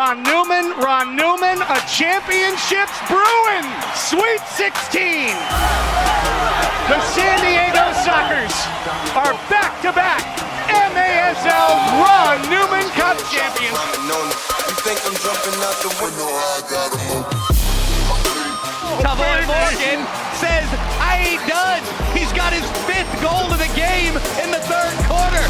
Ron Newman, a championship's brewing. Sweet 16. The San Diego Sockers are back-to-back MASL Ron Newman Cup champions. You think I'm jumping out the window? Tavoy Morgan says, I ain't done. He's got his 5th goal of the game in the 3rd quarter.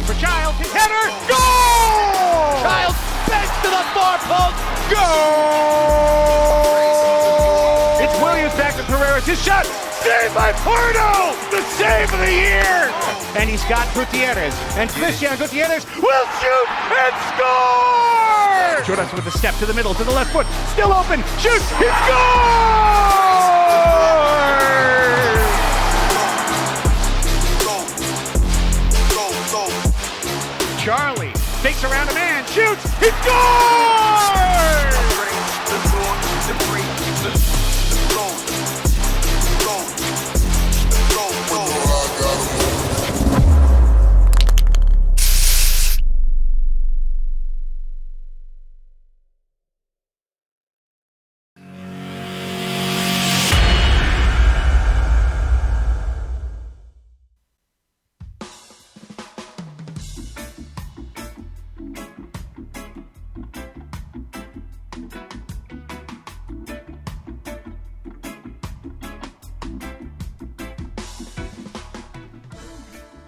For Childs, his header, goal! Childs bends to the far post, goal! It's Williams back to Pereira, his shot, saved by Pardo, the save of the year! And he's got Gutierrez, and Christian Gutierrez will shoot and score! Churras with a step to the middle, to the left foot, still open, shoots, he scores! Charlie fakes around a man, shoots, he scores!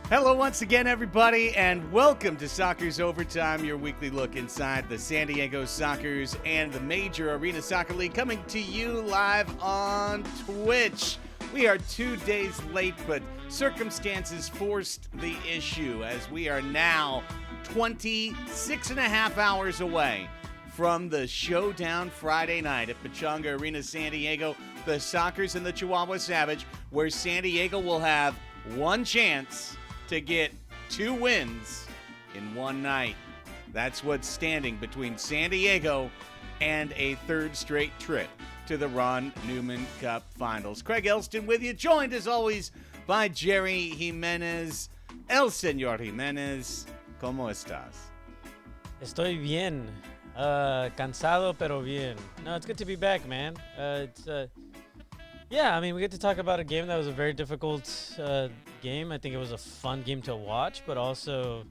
Hello once again, everybody, and welcome to Soccer's Overtime, your weekly look inside the San Diego Sockers and the Major Arena Soccer League, coming to you live on Twitch. We are 2 days late, but circumstances forced the issue as we are now 26 and a half hours away from the showdown Friday night at Pechanga Arena, San Diego, the Sockers and the Chihuahua Savage, where San Diego will have one chance to get 2 wins in one night. That's what's standing between San Diego and a 3rd straight trip to the Ron Newman Cup Finals. Craig Elston with you, joined as always by Jerry Jimenez. El Señor Jimenez, ¿cómo estás? Estoy bien. Cansado, pero bien. No, it's good to be back, man. Yeah, I mean, we get to talk about a game that was a very difficult game. I think it was a fun game to watch, but also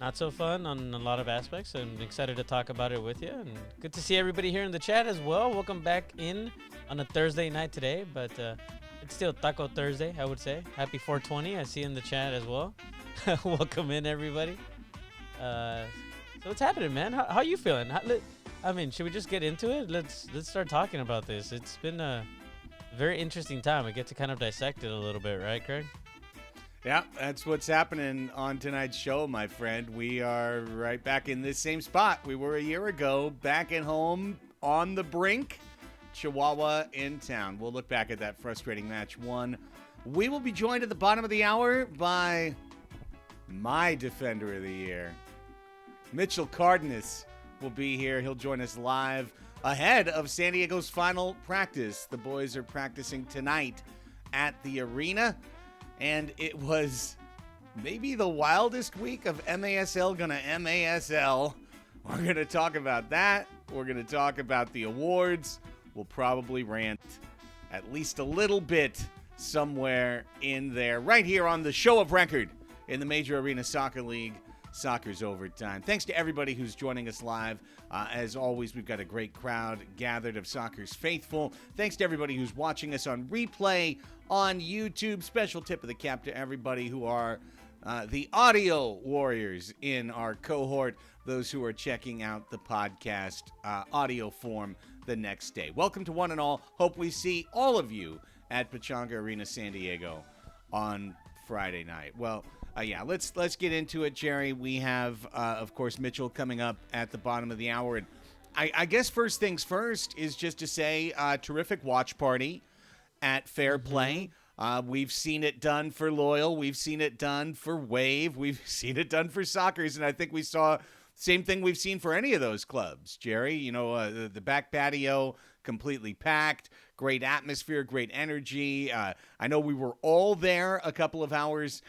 not so fun on a lot of aspects. I'm excited to talk about it with you. And good to see everybody here in the chat as well. Welcome back in on a Thursday night today, but it's still Taco Thursday, I would say. Happy 420. I see in the chat as well. Welcome in, everybody. So what's happening, man? How you feeling? I mean, should we just get into it? Let's start talking about this. It's been a very interesting time. We get to kind of dissect it a little bit, right, Craig? Yeah, that's what's happening on tonight's show, my friend. We are right back in this same spot we were a year ago, back at home on the brink, Chihuahua in town. We'll look back at that frustrating match 1. We will be joined at the bottom of the hour by my defender of the year. Mitchell Cardenas will be here. He'll join us live ahead of San Diego's final practice. The boys are practicing tonight at the arena, and it was maybe the wildest week of MASL Gonna MASL. We're going to talk about that. We're going to talk about the awards. We'll probably rant at least a little bit somewhere in there, right here on the show of record in the Major Arena Soccer League, Soccer's Overtime. Thanks to everybody who's joining us live. As always, we've got a great crowd gathered of Soccer's faithful. Thanks to everybody who's watching us on replay on YouTube. Special tip of the cap to everybody who are the audio warriors in our cohort, those who are checking out the podcast audio form the next day. Welcome to one and all. Hope we see all of you at Pechanga Arena, San Diego on Friday night. Well, yeah, let's get into it, Jerry. We have, of course, Mitchell coming up at the bottom of the hour. And I guess first things first is just to say terrific watch party at Fair Play. We've seen it done for Loyal. We've seen it done for Wave. We've seen it done for Sockers. And I think we saw same thing we've seen for any of those clubs, Jerry. You know, the back patio completely packed, great atmosphere, great energy. I know we were all there a couple of hours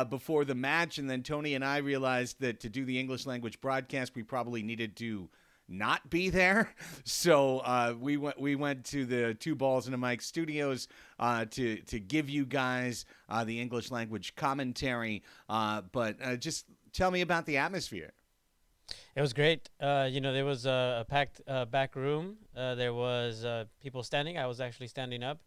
before the match, and then Tony and I realized that to do the English language broadcast, we probably needed to not be there. So we went to the Two Balls and a Mic studios to give you guys the English language commentary. But just tell me about the atmosphere. It was great. There was a packed back room. There was people standing. I was actually standing up,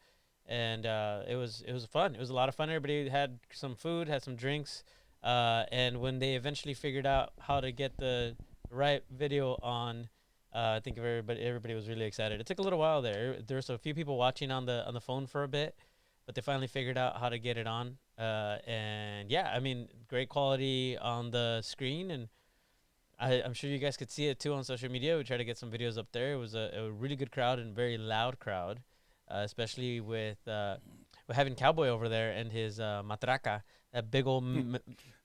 and it was fun. It was a lot of fun. Everybody had some food, had some drinks, and when they eventually figured out how to get the right video on, I think everybody was really excited. It took a little while there. There was a few people watching on the phone for a bit, but they finally figured out how to get it on. And yeah, I mean, great quality on the screen, and I'm sure you guys could see it too on social media. We tried to get some videos up there. It was a really good crowd and very loud crowd, especially with having Cowboy over there and his matraca, that big old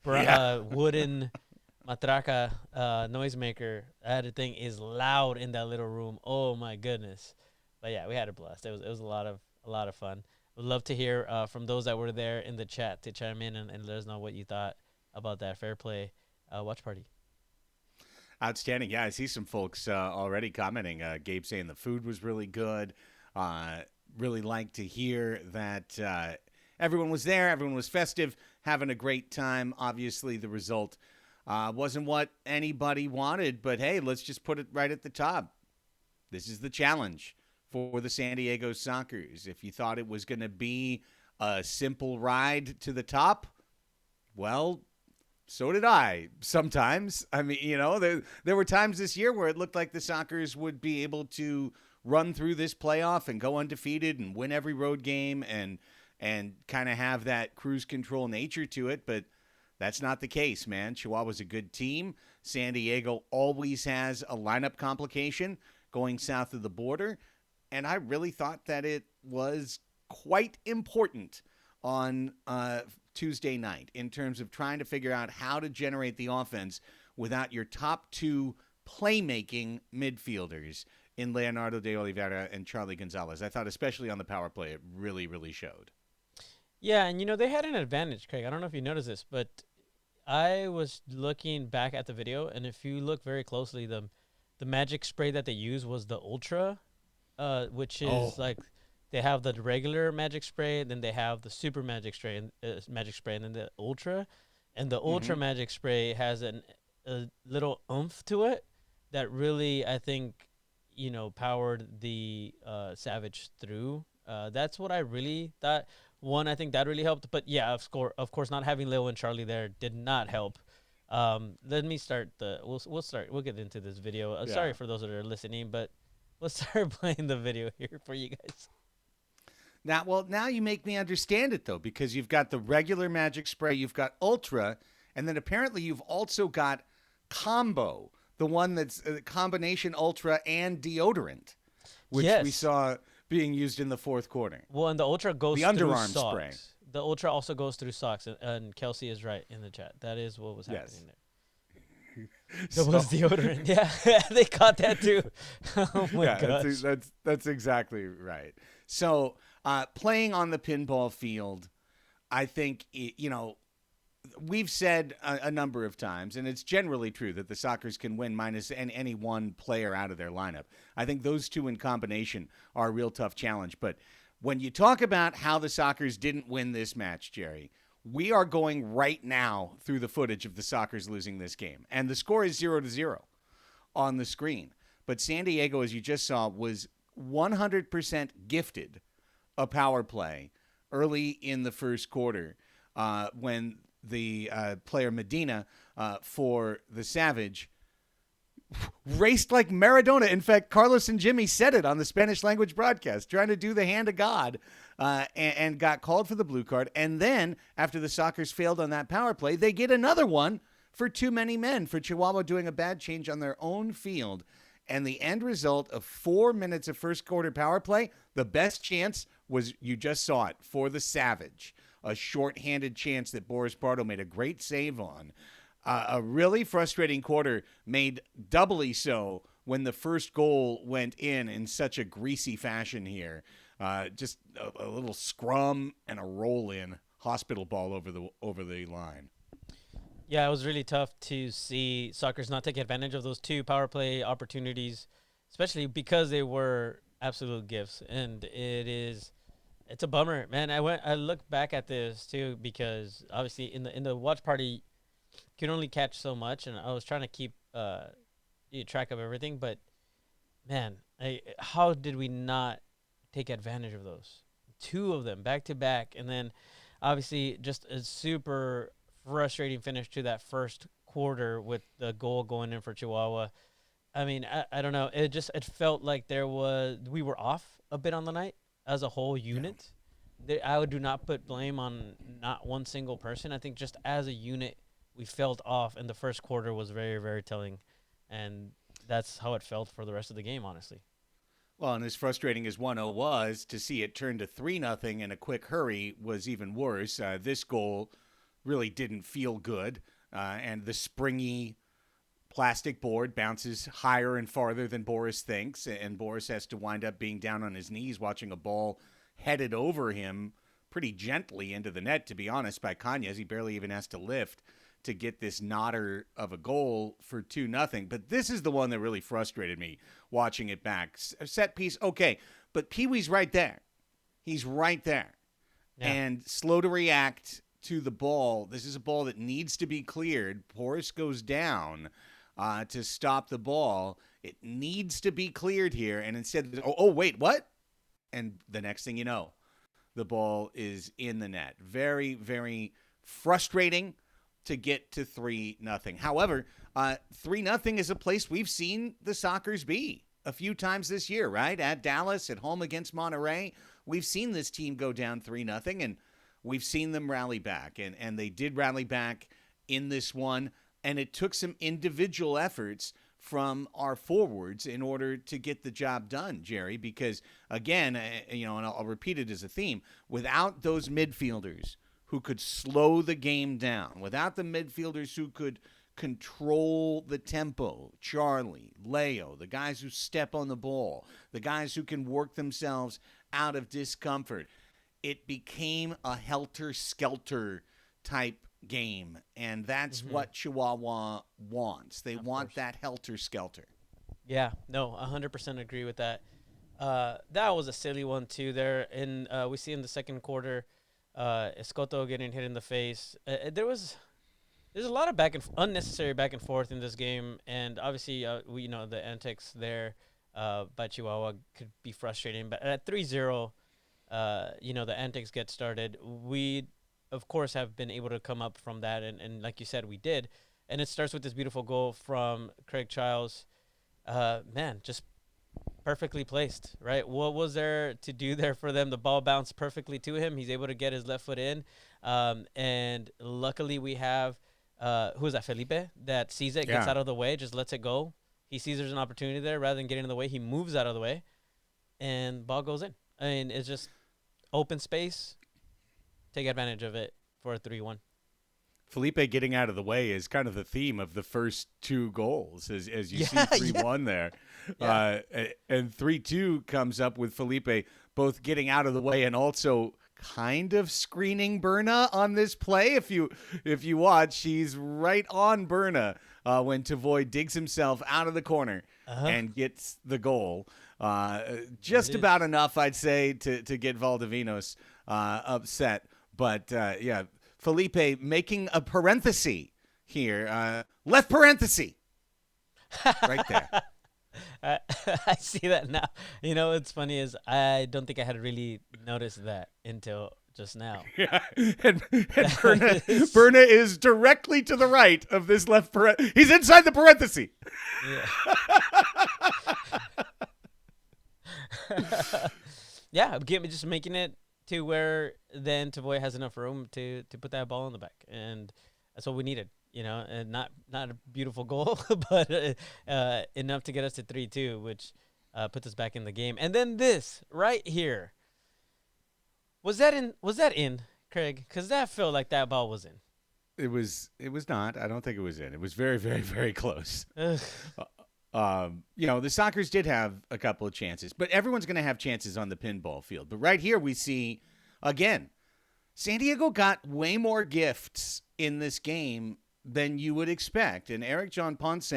wooden matraca noisemaker. That thing is loud in that little room. Oh my goodness! But yeah, we had a blast. It was a lot of fun. Would love to hear from those that were there in the chat to chime in and let us know what you thought about that Fair Play watch party. Outstanding. Yeah, I see some folks already commenting. Gabe saying the food was really good. Really like to hear that everyone was there. Everyone was festive, having a great time. Obviously, the result wasn't what anybody wanted, but hey, let's just put it right at the top. This is the challenge for the San Diego Sockers. If you thought it was going to be a simple ride to the top, well, so did I sometimes. I mean, there were times this year where it looked like the Sockers would be able to run through this playoff and go undefeated and win every road game and kind of have that cruise control nature to it. But that's not the case, man. Chihuahua's a good team. San Diego always has a lineup complication going south of the border. And I really thought that it was quite important on Tuesday night in terms of trying to figure out how to generate the offense without your top two playmaking midfielders in Leonardo de Oliveira and Charlie Gonzalez. I thought especially on the power play, it really, really showed. Yeah, and they had an advantage, Craig. I don't know if you noticed this, but I was looking back at the video, and if you look very closely, the magic spray that they used was the Ultra, which is like they have the regular magic spray, then they have the super magic spray, and then the Ultra, and the Ultra magic spray has a little oomph to it that really, I think, powered the Savage through. That's what I really thought. One, I think that really helped, but yeah, of course, not having Leo and Charlie there did not help. Let me start we'll get into this video. Sorry for those that are listening, but we'll start playing the video here for you guys. Now you make me understand it, though, because you've got the regular magic spray, you've got Ultra, and then apparently you've also got Combo, the one that's a combination Ultra and deodorant, which we saw being used in the fourth quarter. Well, and the Ultra goes the through underarm socks. spray. The Ultra also goes through socks, and Kelsey is right in the chat. That is what was happening there. That was deodorant. Yeah, they caught that too. Oh my gosh. That's exactly right. So playing on the pinball field, I think, we've said a number of times, and it's generally true that the Sockers can win minus any one player out of their lineup. I think those two in combination are a real tough challenge. But when you talk about how the Sockers didn't win this match, Jerry, we are going right now through the footage of the Sockers losing this game. And the score is 0-0 on the screen. But San Diego, as you just saw, was 100% gifted a power play early in the first quarter when the player Medina for the Savage raced like Maradona. In fact, Carlos and Jimmy said it on the Spanish language broadcast, trying to do the hand of God, and got called for the blue card. And then after the Sockers failed on that power play, they get another one for too many men, for Chihuahua doing a bad change on their own field. And the end result of 4 minutes of first quarter power play, the best chance was, you just saw it, for the Savage. A short-handed chance that Boris Pardo made a great save on. A really frustrating quarter made doubly so when the first goal went in such a greasy fashion here. Just a little scrum and a roll-in hospital ball over the line. Yeah, it was really tough to see Sockers not take advantage of those two power play opportunities, especially because they were absolute gifts. And it's a bummer, man. I looked back at this too because obviously in the watch party, you can only catch so much, and I was trying to keep track of everything. But man, how did we not take advantage of those? Two of them back to back, and then obviously just a super frustrating finish to that first quarter with the goal going in for Chihuahua. I mean, I don't know. It felt like we were off a bit on the night as a whole unit. I do not put blame on not one single person. I think just as a unit, we felt off, and the first quarter was very, very telling, and that's how it felt for the rest of the game, honestly. Well, and as frustrating as 1-0 was, to see it turn to 3-0 in a quick hurry was even worse. This goal really didn't feel good, and the springy plastic board bounces higher and farther than Boris thinks, and Boris has to wind up being down on his knees watching a ball headed over him pretty gently into the net, to be honest, by Cañas. He barely even has to lift to get this nodder of a goal for 2-0. But this is the one that really frustrated me watching it back. Set piece, okay, but Pee Wee's right there. He's right there. Yeah. And slow to react to the ball. This is a ball that needs to be cleared. Boris goes down to stop the ball. It needs to be cleared here. And instead, wait, what? And the next thing you know, the ball is in the net. Very, very frustrating to get to 3-0. However, 3-0 is a place we've seen the Sockers be a few times this year, right? At Dallas, at home against Monterrey. We've seen this team go down 3-0, and we've seen them rally back. And they did rally back in this one, and it took some individual efforts from our forwards in order to get the job done, Jerry, because, again, and I'll repeat it as a theme, without those midfielders who could slow the game down, without the midfielders who could control the tempo, Charlie, Leo, the guys who step on the ball, the guys who can work themselves out of discomfort, it became a helter-skelter type game, and that's what Chihuahua wants. They want that helter-skelter. Yeah, no, 100% agree with that. That was a silly one, too, there. And we see in the second quarter, Escoto getting hit in the face. There's a lot of unnecessary back and forth in this game, and obviously, the antics there by Chihuahua could be frustrating. But at 3-0, the antics get started. We, of course, have been able to come up from that, and like you said, we did. And it starts with this beautiful goal from Craig Childs. Man, just perfectly placed, right? What was there to do there for them? The ball bounced perfectly to him. He's able to get his left foot in. And luckily we have, who is that, Felipe, that sees it, gets out of the way, just lets it go. He sees there's an opportunity there. Rather than getting in the way, he moves out of the way, and ball goes in. I mean, it's just open space. Take advantage of it for a 3-1. Felipe getting out of the way is kind of the theme of the first two goals, as you see 3-1 there. Yeah. And 3-2 comes up with Felipe both getting out of the way and also kind of screening Berna on this play. If you watch, he's right on Berna when Tavoy digs himself out of the corner and gets the goal. Just about enough, I'd say, to get Valdivinos upset. But, Felipe making a parenthesis here. Left parenthesis. Right there. I see that now. What's funny is I don't think I had really noticed that until just now. Yeah. And Berna is directly to the right of this left parenthesis. He's inside the parenthesis. Yeah. Just making it to where then Tavoy has enough room to put that ball in the back, and that's what we needed, and not a beautiful goal, but enough to get us to 3-2, which puts us back in the game. And then this right here, was that in, Craig? Because that felt like that ball was in. It was not. I don't think it was in. It was very, very, very close. The Sockers did have a couple of chances, but everyone's going to have chances on the pinball field. But right here we see, again, San Diego got way more gifts in this game than you would expect. And Eric John Ponce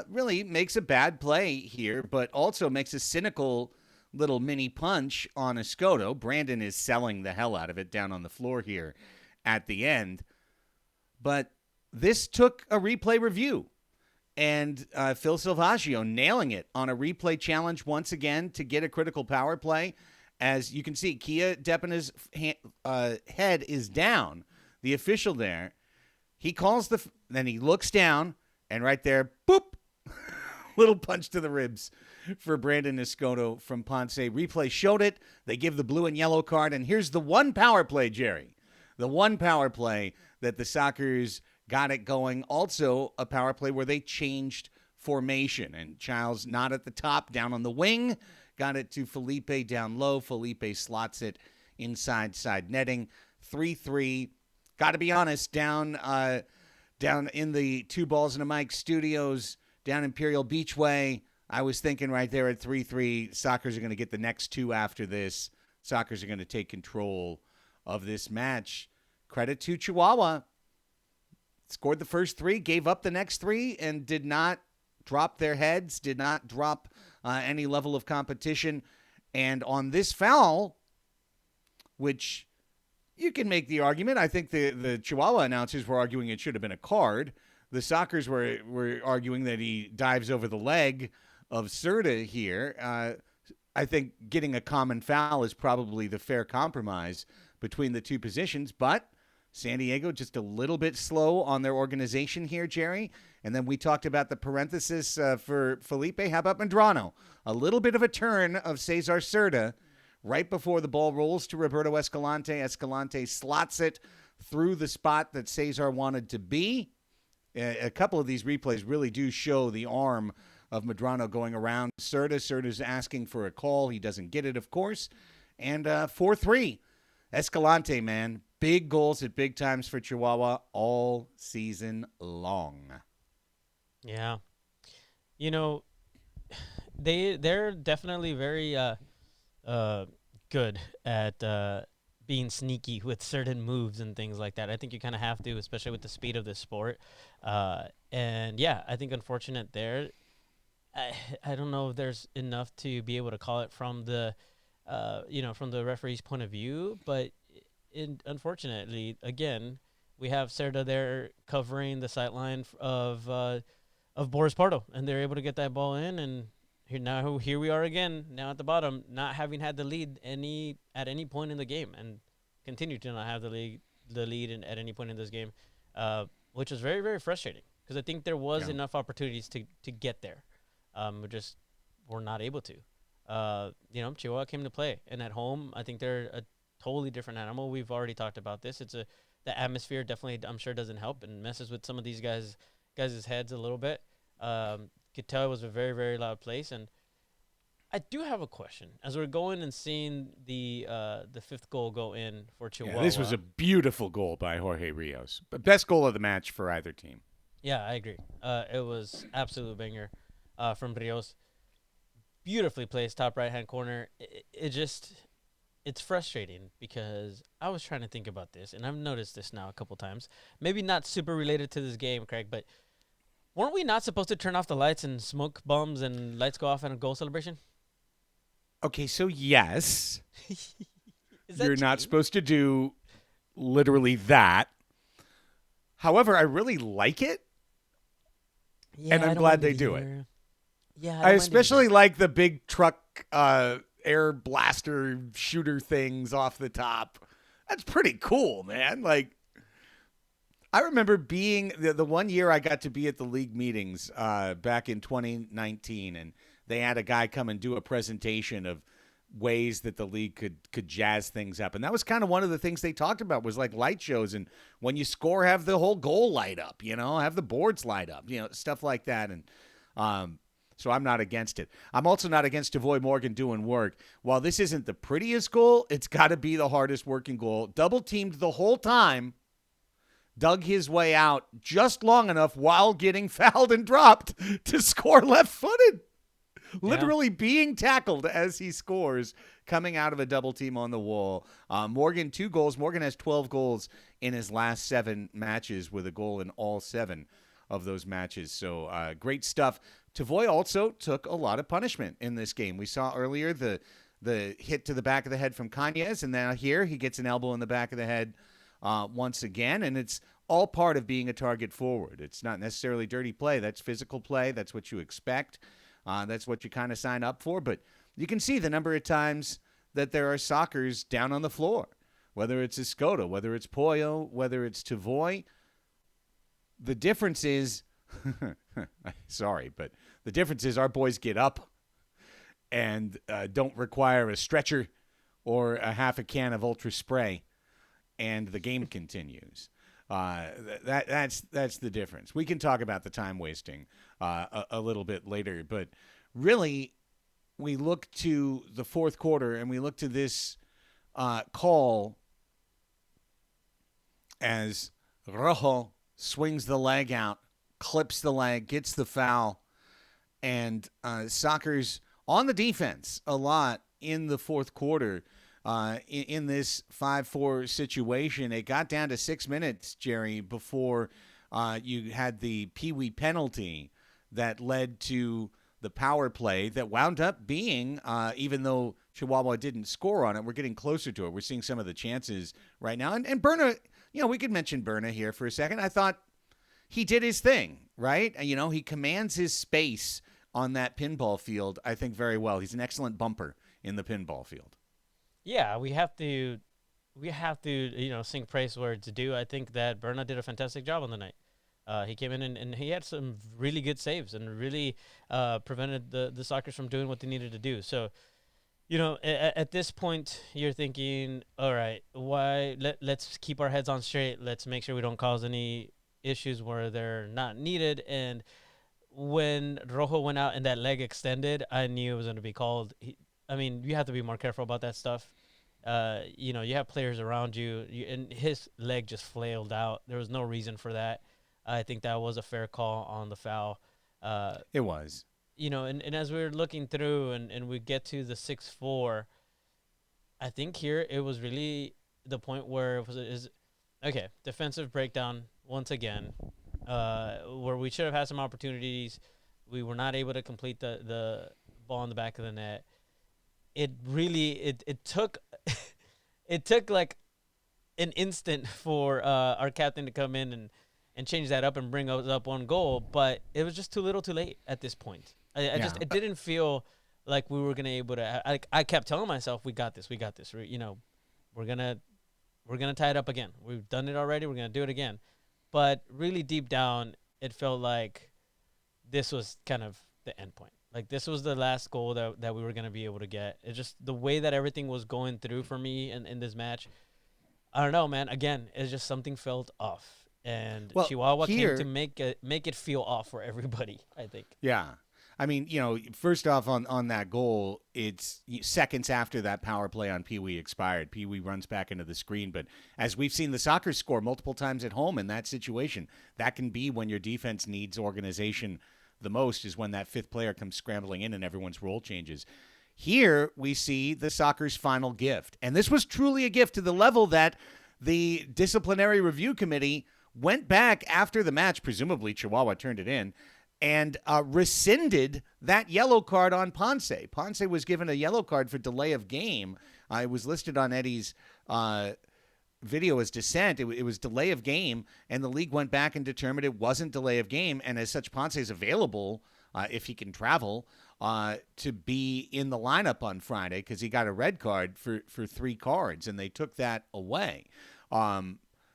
really makes a bad play here, but also makes a cynical little mini punch on Escoto. Brandon is selling the hell out of it down on the floor here at the end. But this took a replay review. And Phil Silvaggio nailing it on a replay challenge once again to get a critical power play. As you can see, Kia Depena's head is down. The official there, he calls then he looks down, and right there, boop, little punch to the ribs for Brandon Escoto from Ponce. Replay showed it. They give the blue and yellow card, and here's the one power play, Jerry. The one power play that the Sockers got it going. Also a power play where they changed formation, and Childs not at the top, down on the wing. Got it to Felipe down low. Felipe slots it inside side netting. 3-3. Got to be honest, down in the Two Balls and a Mic studios, down Imperial Beachway, I was thinking right there at 3-3, Sockers are going to get the next two after this. Sockers are going to take control of this match. Credit to Chihuahua. Scored the first three, gave up the next three, and did not drop their heads, did not drop any level of competition. And on this foul, which you can make the argument, I think the Chihuahua announcers were arguing it should have been a card. The Sockers were arguing that he dives over the leg of Serta here. I think getting a common foul is probably the fair compromise between the two positions, but San Diego just a little bit slow on their organization here, Jerry. And then we talked about the parenthesis for Felipe. How about Medrano? A little bit of a turn of Cesar Serta right before the ball rolls to Roberto Escalante. Escalante slots it through the spot that Cesar wanted to be. A couple of these replays really do show the arm of Medrano going around Serta. Serta's asking for a call. He doesn't get it, of course. And 4-3. Escalante, man. Big goals at big times for Chihuahua all season long. Yeah. You know, they're definitely very good at being sneaky with certain moves and things like that. I think you kind of have to, especially with the speed of this sport. And yeah, I think unfortunate there. I don't know if there's enough to be able to call it from the from the referee's point of view, but unfortunately, again, we have Serta there covering the sideline of Boris Pardo, and they're able to get that ball in, and here we are again, now at the bottom, not having had the lead at any point in the game, and continue to not have the lead at any point in this game, which was very, very frustrating, because I think there was enough opportunities to get there. We're not able to. Chihuahua came to play, and at home, I think they're a totally different animal. We've already talked about this. The atmosphere definitely, I'm sure, doesn't help and messes with some of these guys' heads a little bit. Could tell it was a very, very loud place. And I do have a question. As we're going and seeing the fifth goal go in for Chihuahua. Yeah, this was a beautiful goal by Jorge Rios. Best goal of the match for either team. Yeah, I agree. It was absolute banger from Rios. Beautifully placed, top right-hand corner. It's frustrating because I was trying to think about this, and I've noticed this now a couple times. Maybe not super related to this game, Craig, but weren't we not supposed to turn off the lights and smoke bombs and lights go off in a goal celebration? Okay, so yes. You're true? not supposed to do literally that. However, I really like it, and I'm glad they do it. Yeah, I especially like the big truck air blaster shooter things off the top. That's pretty cool, man. Like, I remember being the 1 year I got to be at the league meetings back in 2019, and they had a guy come and do a presentation of ways that the league could jazz things up. And that was kind of one of the things they talked about was like light shows. And when you score, have the whole goal light up, have the boards light up, stuff like that. And so I'm not against it. I'm also not against Devoy Morgan doing work. While this isn't the prettiest goal, it's got to be the hardest working goal. Double teamed the whole time, dug his way out just long enough while getting fouled and dropped to score left-footed. Literally being tackled as he scores, coming out of a double team on the wall. Morgan, 2 goals. Morgan has 12 goals in his last 7 matches with a goal in all 7 of those matches. So great stuff. Tavoy also took a lot of punishment in this game. We saw earlier the hit to the back of the head from Cañas, and now here he gets an elbow in the back of the head once again, and it's all part of being a target forward. It's not necessarily dirty play. That's physical play. That's what you expect. That's what you kind of sign up for. But you can see the number of times that there are Sockers down on the floor, whether it's Escoda, whether it's Pollo, whether it's Tavoy. The difference is, sorry, but the difference is our boys get up and don't require a stretcher or a half a can of Ultra Spray, and the game continues. That's the difference. We can talk about the time wasting a little bit later, but really, we look to the fourth quarter and we look to this call as Rojo swings the leg out, clips the leg, gets the foul, and Sockers on the defense a lot in the fourth quarter. In this 5-4 situation, it got down to 6 minutes, Jerry, before you had the Pee Wee penalty that led to the power play that wound up being, even though Chihuahua didn't score on it, we're getting closer to it. We're seeing some of the chances right now. And Berna, we could mention Berna here for a second. I thought he did his thing, right? He commands his space on that pinball field, I think, very well. He's an excellent bumper in the pinball field. Yeah, we have to, sing praise where it's due. I think that Berna did a fantastic job on the night. He came in and he had some really good saves and really prevented the Sockers from doing what they needed to do. So, at this point, you're thinking, all right, let's keep our heads on straight. Let's make sure we don't cause any issues where they're not needed. And when Rojo went out and that leg extended, I knew it was going to be called. You have to be more careful about that stuff. You have players around you, and his leg just flailed out. There was no reason for that. I think that was a fair call on the foul. It was. And as we were looking through and we get to the 6-4, I think here it was really the point where defensive breakdown once again, where we should have had some opportunities. We were not able to complete the ball in the back of the net. It really it took it took like an instant for our captain to come in and change that up and bring us up one goal, but it was just too little too late at this point. It didn't feel like we were gonna able to. I kept telling myself, we got this. We're gonna tie it up again. We've done it already. We're gonna do it again. But really deep down, it felt like this was kind of the end point. Like, this was the last goal that we were going to be able to get. It's just the way that everything was going through for me in this match. I don't know, man. Again, it's just something felt off. And Chihuahua came to make it feel off for everybody, I think. Yeah. First off on that goal, it's seconds after that power play on Pee Wee expired. Pee Wee runs back into the screen. But as we've seen the Sockers score multiple times at home in that situation, that can be when your defense needs organization the most, is when that fifth player comes scrambling in and everyone's role changes. Here we see the Sockers' final gift. And this was truly a gift to the level that the disciplinary review committee went back after the match, presumably Chihuahua turned it in, and rescinded that yellow card on Ponce. Ponce was given a yellow card for delay of game. It was listed on Eddie's video as dissent. It was delay of game, and the league went back and determined it wasn't delay of game, and as such, Ponce is available, if he can travel, to be in the lineup on Friday, because he got a red card for 3 cards, and they took that away.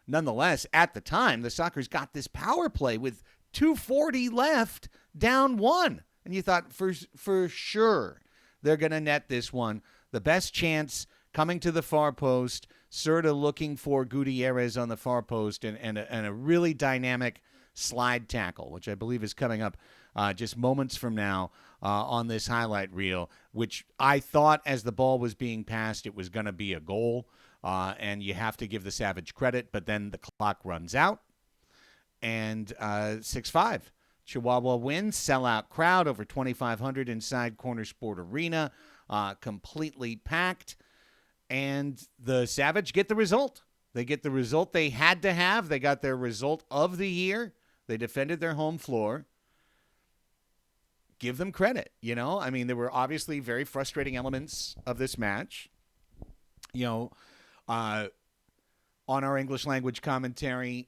Nonetheless, at the time, the Sockers got this power play with 2:40 left, down 1, and you thought for sure they're going to net this one. The best chance coming to the far post, Serta looking for Gutierrez on the far post, and a really dynamic slide tackle, which I believe is coming up just moments from now on this highlight reel, which I thought as the ball was being passed it was going to be a goal, and you have to give the Savage credit, but then the clock runs out, and 6-5. Chihuahua wins, sellout crowd, over 2,500 inside Corner Sport Arena, completely packed. And the Savage get the result. They get the result they had to have. They got their result of the year. They defended their home floor. Give them credit, you know? I mean, there were obviously very frustrating elements of this match. You know, on our English language commentary,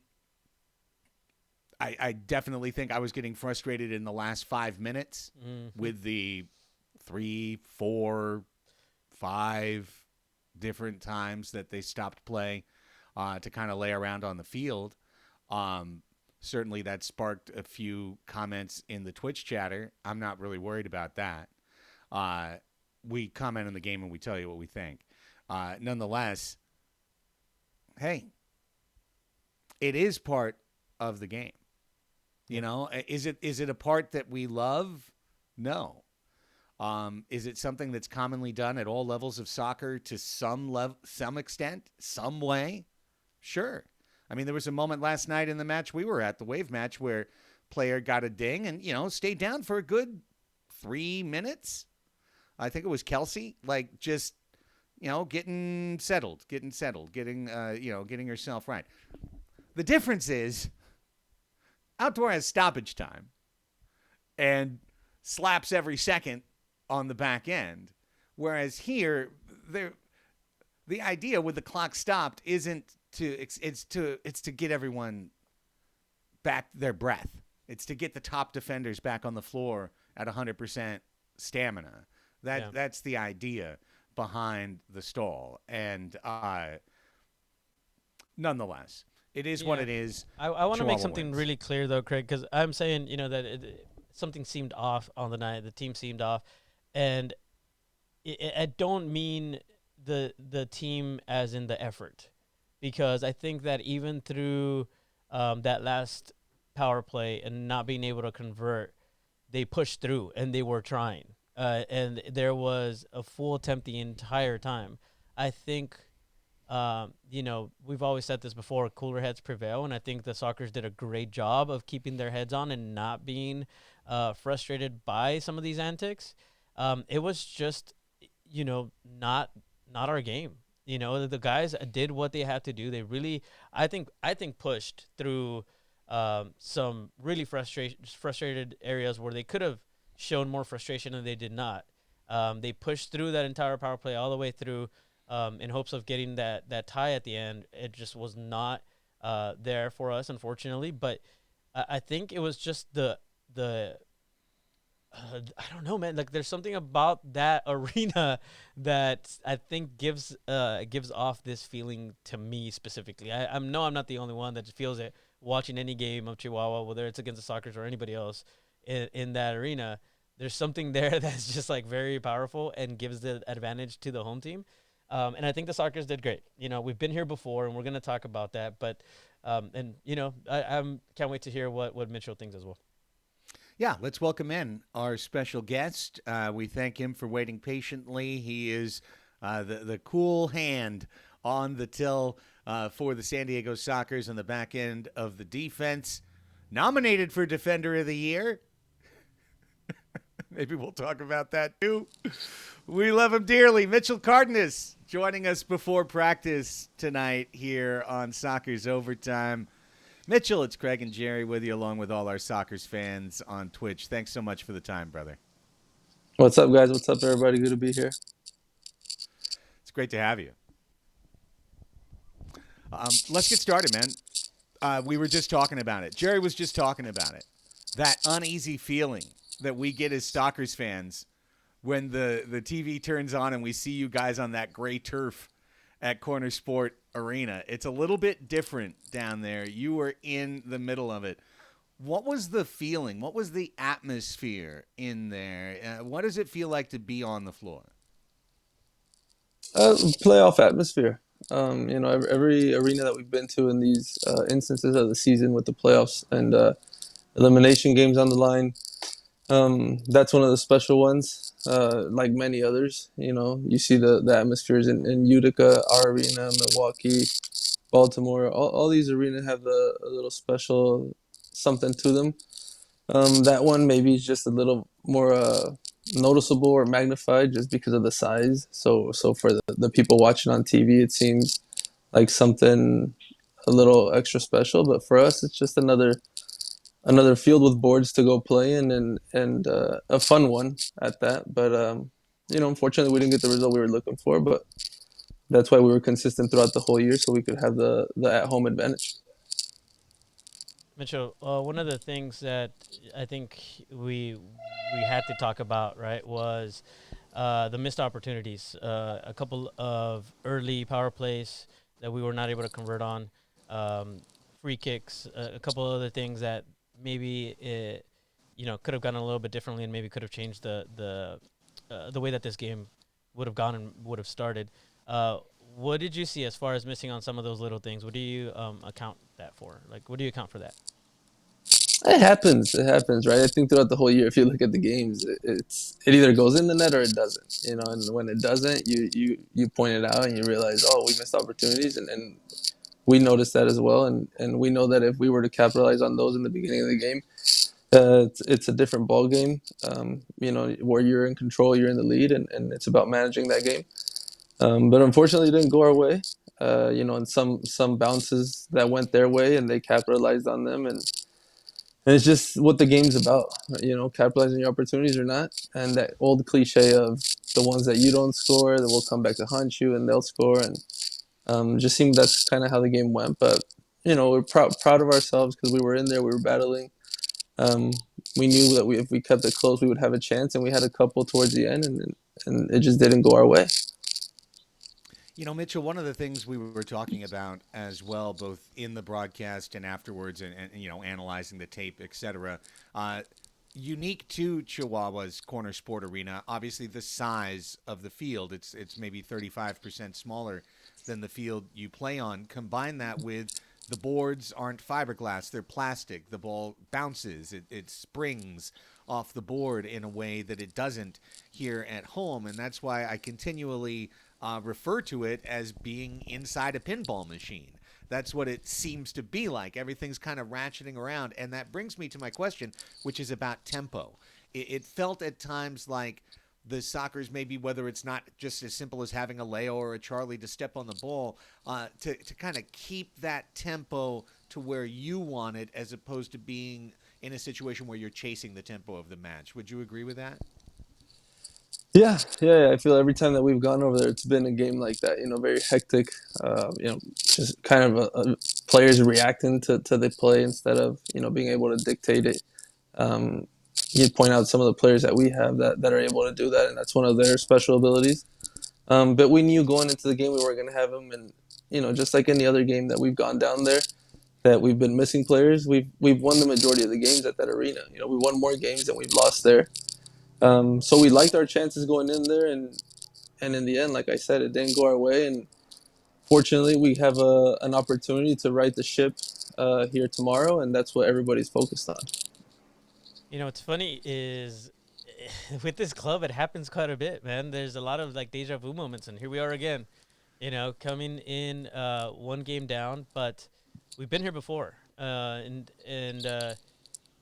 I definitely think I was getting frustrated in the last 5 minutes with the 3, 4, 5 different times that they stopped play to kind of lay around on the field. Certainly that sparked a few comments in the Twitch chatter. I'm not really worried about that. We comment on the game and we tell you what we think. Nonetheless, hey, it is part of the game. You know, is it a part that we love? No. Is it something that's commonly done at all levels of soccer to some extent, some way? Sure. I mean, there was a moment last night in the match we were at, the Wave match, where player got a ding and, you know, stayed down for a good 3 minutes. I think it was Kelsey, like just, you know, getting settled, getting herself right. The difference is Outdoor has stoppage time and slaps every second on the back end, whereas here, the idea with the clock stopped isn't it's to get everyone back their breath. It's to get the top defenders back on the floor at 100% stamina. That's the idea behind the stall. And nonetheless, it is what it is. I want to make something wins. really clear, though, Craig, because I'm saying, you know, that something seemed off on the night. The team seemed off. And I don't mean the team as in the effort, because I think that even through that last power play and not being able to convert, they pushed through and they were trying. And there was a full attempt the entire time. I think, you know, we've always said this before, cooler heads prevail, and I think the Sockers did a great job of keeping their heads on and not being frustrated by some of these antics. It was just, you know, not our game. You know, the guys did what they had to do. They really, I think pushed through some really frustrated areas where they could have shown more frustration and they did not. They pushed through that entire power play all the way through in hopes of getting that tie at the end. It just was not there for us, unfortunately. But I think it was just the I don't know, man. Like, there's something about that arena that I think gives off this feeling to me specifically. I'm not the only one that feels it watching any game of Chihuahua, whether it's against the Sockers or anybody else in that arena. There's something there that's just like very powerful and gives the advantage to the home team. And I think the Sockers did great. You know, we've been here before and we're going to talk about that. But, and, you know, I can't wait to hear what Mitchell thinks as well. Yeah, let's welcome in our special guest. We thank him for waiting patiently. He is the cool hand on the till for the San Diego Sockers on the back end of the defense. Nominated for Defender of the Year. Maybe we'll talk about that too. We love him dearly. Mitchell Cardenas joining us before practice tonight here on Sockers Overtime. Mitchell, it's Craig and Jerry with you, along with all our Sockers fans on Twitch. Thanks so much for the time, brother. What's up, guys? What's up, everybody? Good to be here. It's great to have you. Let's get started, man. We were just talking about it. Jerry was just talking about it. That uneasy feeling that we get as Sockers fans when the TV turns on and we see you guys on that gray turf at Corner Sport Arena. It's a little bit different down there. You were in the middle of it. What was the feeling? What was the atmosphere in there? What does it feel like to be on the floor? Playoff atmosphere. You know, every arena that we've been to in these instances of the season with the playoffs and elimination games on the line, that's one of the special ones. Like many others, you know, you see the atmospheres in Utica, our arena, Milwaukee, Baltimore. All these arenas have a little special something to them. That one maybe is just a little more noticeable or magnified just because of the size. So for the people watching on TV, it seems like something a little extra special. But for us, it's just another field with boards to go play in, and a fun one at that. But unfortunately, we didn't get the result we were looking for. But that's why we were consistent throughout the whole year, so we could have the at home advantage. Mitchell, one of the things that I think we had to talk about, right, was the missed opportunities. A couple of early power plays that we were not able to convert on, free kicks, a couple other things that maybe could have gone a little bit differently and maybe could have changed the way that this game would have gone and would have started. What did you see as far as missing on some of those little things? What do you account that for? Like, what do you account for that? It happens. It happens, right? I think throughout the whole year, if you look at the games, it either goes in the net or it doesn't. And when it doesn't, you point it out and you realize, oh, we missed opportunities, and we noticed that as well. And we know that if we were to capitalize on those in the beginning of the game, it's a different ball game. Where you're in control, you're in the lead, and it's about managing that game. But unfortunately, it didn't go our way. And some bounces that went their way, and they capitalized on them, and it's just what the game's about. Capitalizing your opportunities or not, and that old cliche of the ones that you don't score, that will come back to hunt you, and they'll score, and just seemed that's kind of how the game went. But we're proud of ourselves because we were in there, we were battling. Um, we knew that if we kept it close, we would have a chance, and we had a couple towards the end, and it just didn't go our way. Mitchell, one of the things we were talking about as well, both in the broadcast and afterwards, and analyzing the tape, etc. Unique to Chihuahua's Corner Sport Arena, obviously the size of the field. It's maybe 35% smaller than the field you play on. Combine that with the boards aren't fiberglass, they're plastic. The ball bounces, it springs off the board in a way that it doesn't here at home. And that's why I continually refer to it as being inside a pinball machine. That's what it seems to be like. Everything's kind of ratcheting around. And that brings me to my question, which is about tempo. It felt at times like the soccer's, maybe whether it's not just as simple as having a Leo or a Charlie to step on the ball, to kind of keep that tempo to where you want it, as opposed to being in a situation where you're chasing the tempo of the match. Would you agree with that? Yeah. I feel every time that we've gone over there, it's been a game like that. Very hectic. Just kind of players reacting to the play instead of being able to dictate it. Um, you'd point out some of the players that we have that are able to do that, and that's one of their special abilities. But we knew going into the game we weren't going to have them, and just like any other game that we've gone down there, that we've been missing players. We've won the majority of the games at that arena. We won more games than we've lost there. So we liked our chances going in there, and in the end, like I said, it didn't go our way. And fortunately, we have an opportunity to right the ship here tomorrow, and that's what everybody's focused on. What's funny is with this club, it happens quite a bit, man. There's a lot of like deja vu moments, and here we are again. Coming in one game down, but we've been here before, and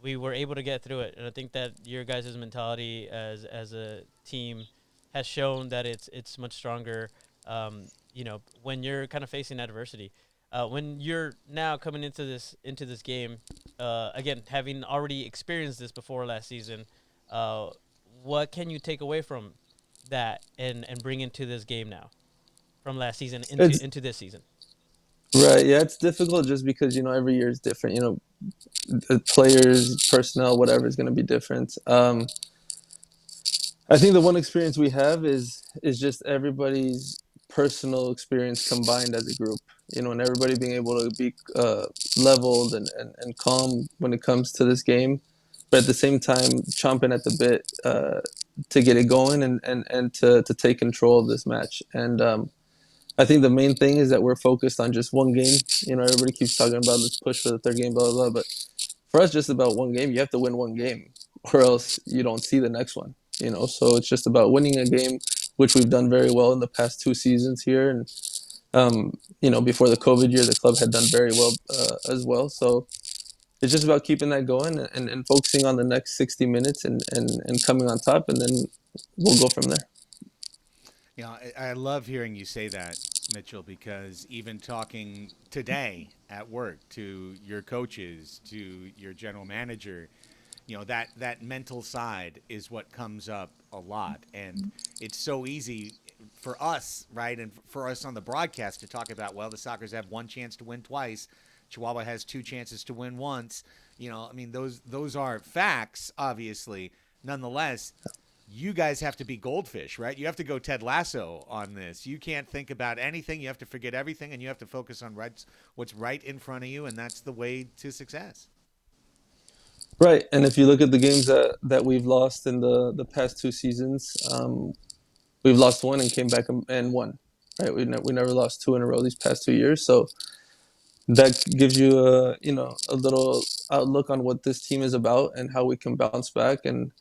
we were able to get through it. And I think that your guys' mentality as a team has shown that it's much stronger. When you're kind of facing adversity, when you're now coming into this game, again, having already experienced this before last season, what can you take away from that and bring into this game now, from last season into this season? Right. Yeah, it's difficult just because every year is different. The players, personnel, whatever is going to be different. I think the one experience we have is just everybody's personal experience combined as a group. And everybody being able to be leveled and calm when it comes to this game, but at the same time chomping at the bit to get it going and to take control of this match. And I think the main thing is that we're focused on just one game. Everybody keeps talking about let's push for the third game, blah, blah, blah. But for us, just about one game. You have to win one game or else you don't see the next one. So it's just about winning a game, which we've done very well in the past 2 seasons here. And, before the COVID year, the club had done very well as well. So it's just about keeping that going and focusing on the next 60 minutes and coming on top, and then we'll go from there. I love hearing you say that, Mitchell, because even talking today at work to your coaches, to your general manager, that mental side is what comes up a lot, and it's so easy for us, right, and for us on the broadcast to talk about, well, the Sockers have one chance to win twice, Chihuahua has two chances to win once. I mean, those are facts, obviously. Nonetheless, you guys have to be goldfish, right? You have to go Ted Lasso on this. You can't think about anything. You have to forget everything, and you have to focus on what's right in front of you, and that's the way to success. Right, and if you look at the games that we've lost in the past two seasons, we've lost one and came back and won. Right, we never lost two in a row these past 2 years, so that gives you a little outlook on what this team is about and how we can bounce back and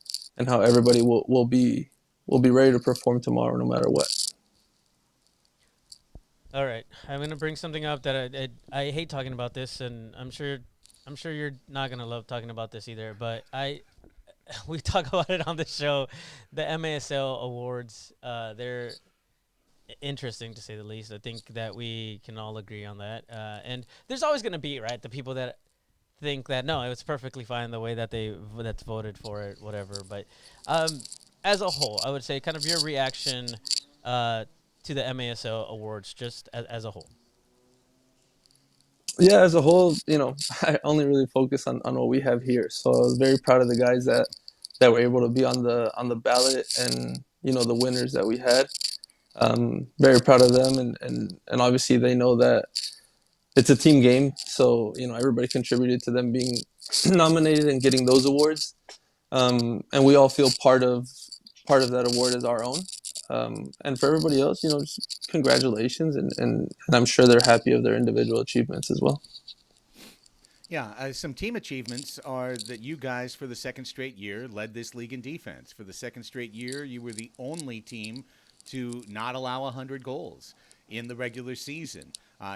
how everybody will be ready to perform tomorrow no matter what. All right, I'm gonna bring something up that I hate talking about this, and I'm sure you're not gonna love talking about this either. But we talk about it on the show, the MASL awards. They're interesting to say the least. I think that we can all agree on that. And there's always gonna be the people that think that no, it was perfectly fine the way that that's voted for it, whatever. But as a whole, I would say kind of your reaction to the MASL awards just as a whole. Yeah, as a whole, I only really focus on what we have here. So I was very proud of the guys that were able to be on the ballot and the winners that we had. Very proud of them, and obviously they know that it's a team game. So everybody contributed to them being nominated and getting those awards, and we all feel part of that award as our own. And for everybody else, just congratulations, and I'm sure they're happy of their individual achievements as well. Yeah, some team achievements are that you guys, for the second straight year, led this league in defense. For the second straight year, you were the only team to not allow 100 goals in the regular season.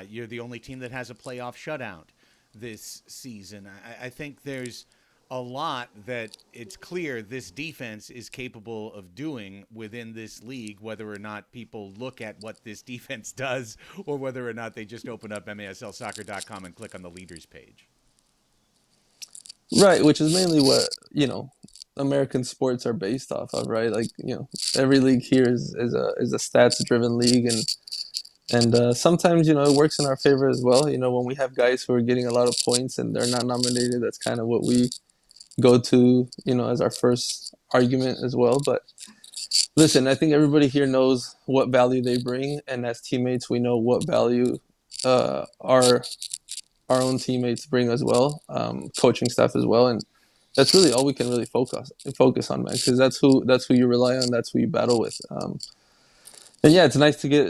You're the only team that has a playoff shutout this season. I think there's a lot that it's clear this defense is capable of doing within this league, whether or not people look at what this defense does or whether or not they just open up maslsoccer.com and click on the leaders page. Right, which is mainly what American sports are based off of, right? Like every league here is a stats driven league, and sometimes it works in our favor as well. When we have guys who are getting a lot of points and they're not nominated, that's kind of what we go to as our first argument as well. But listen, I think everybody here knows what value they bring, and as teammates, we know what value our own teammates bring as well, coaching staff as well, and that's really all we can really focus on, man, because that's who you rely on, that's who you battle with. And yeah, it's nice to get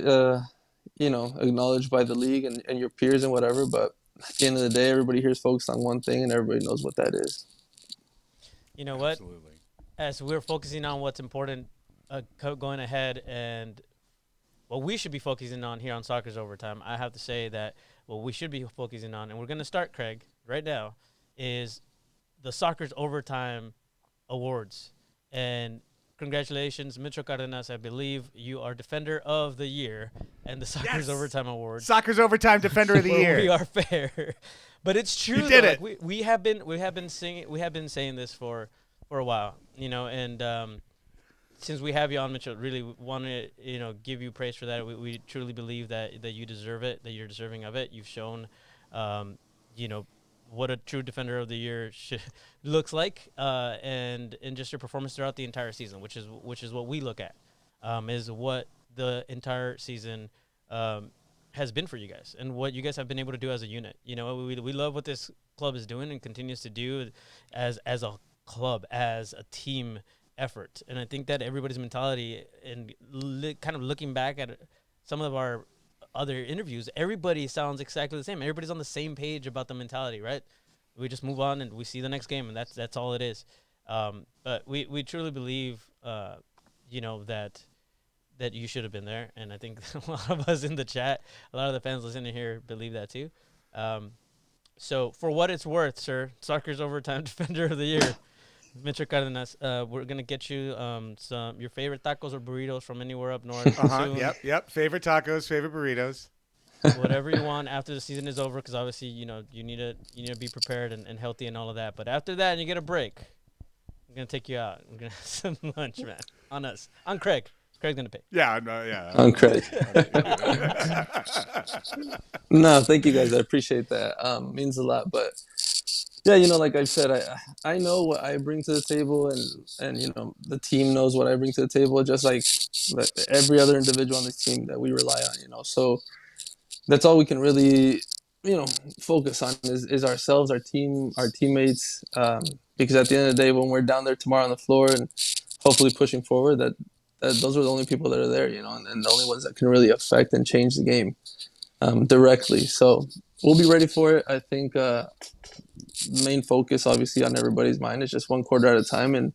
acknowledged by the league and your peers and whatever, but at the end of the day, everybody here is focused on one thing, and everybody knows what that is. You know what? Absolutely. As we're focusing on what's important going ahead and what we should be focusing on here on Soccer's Overtime, I have to say that what we should be focusing on, and we're going to start, Craig, right now, is the Soccer's Overtime Awards. And congratulations, Mitchell Cardenas. I believe you are Defender of the Year and the Soccer's Overtime Awards. Soccer's Overtime Defender of the Year. We are fair. But it's true. You did it. Like we have been saying this for a while, and since we have you on, Mitchell, really want to give you praise for that. We truly believe that you deserve it, that you're deserving of it. You've shown, what a true Defender of the Year looks like, and just your performance throughout the entire season, which is what we look at, is what the entire season has been for you guys and what you guys have been able to do as a unit. We love what this club is doing and continues to do as a club, as a team effort. And I think that everybody's mentality and kind of looking back at some of our other interviews, everybody sounds exactly the same. Everybody's on the same page about the mentality, right? We just move on and we see the next game, and that's all it is. But we truly believe, that you should have been there. And I think a lot of us in the chat, a lot of the fans listening here believe that too. So for what it's worth, sir, Soccer's Overtime Defender of the Year Mitchell Cardenas. We're gonna get you some your favorite tacos or burritos from anywhere up north soon. Yep. Favorite tacos, favorite burritos. Whatever you want after the season is over, because obviously you need to be prepared and healthy and all of that. But after that, and you get a break, I'm gonna take you out. We're gonna have some lunch, man. On us, on Craig. Craig's gonna pay. Yeah, no, yeah. On Craig. No, thank you guys. I appreciate that. Means a lot. But yeah, like I said, I know what I bring to the table, and the team knows what I bring to the table, just like every other individual on this team that we rely on. So that's all we can really focus on is ourselves, our team, our teammates. Because at the end of the day, when we're down there tomorrow on the floor and hopefully pushing forward, that those are the only people that are there, and the only ones that can really affect and change the game directly. So we'll be ready for it. I think main focus, obviously, on everybody's mind is just one quarter at a time. And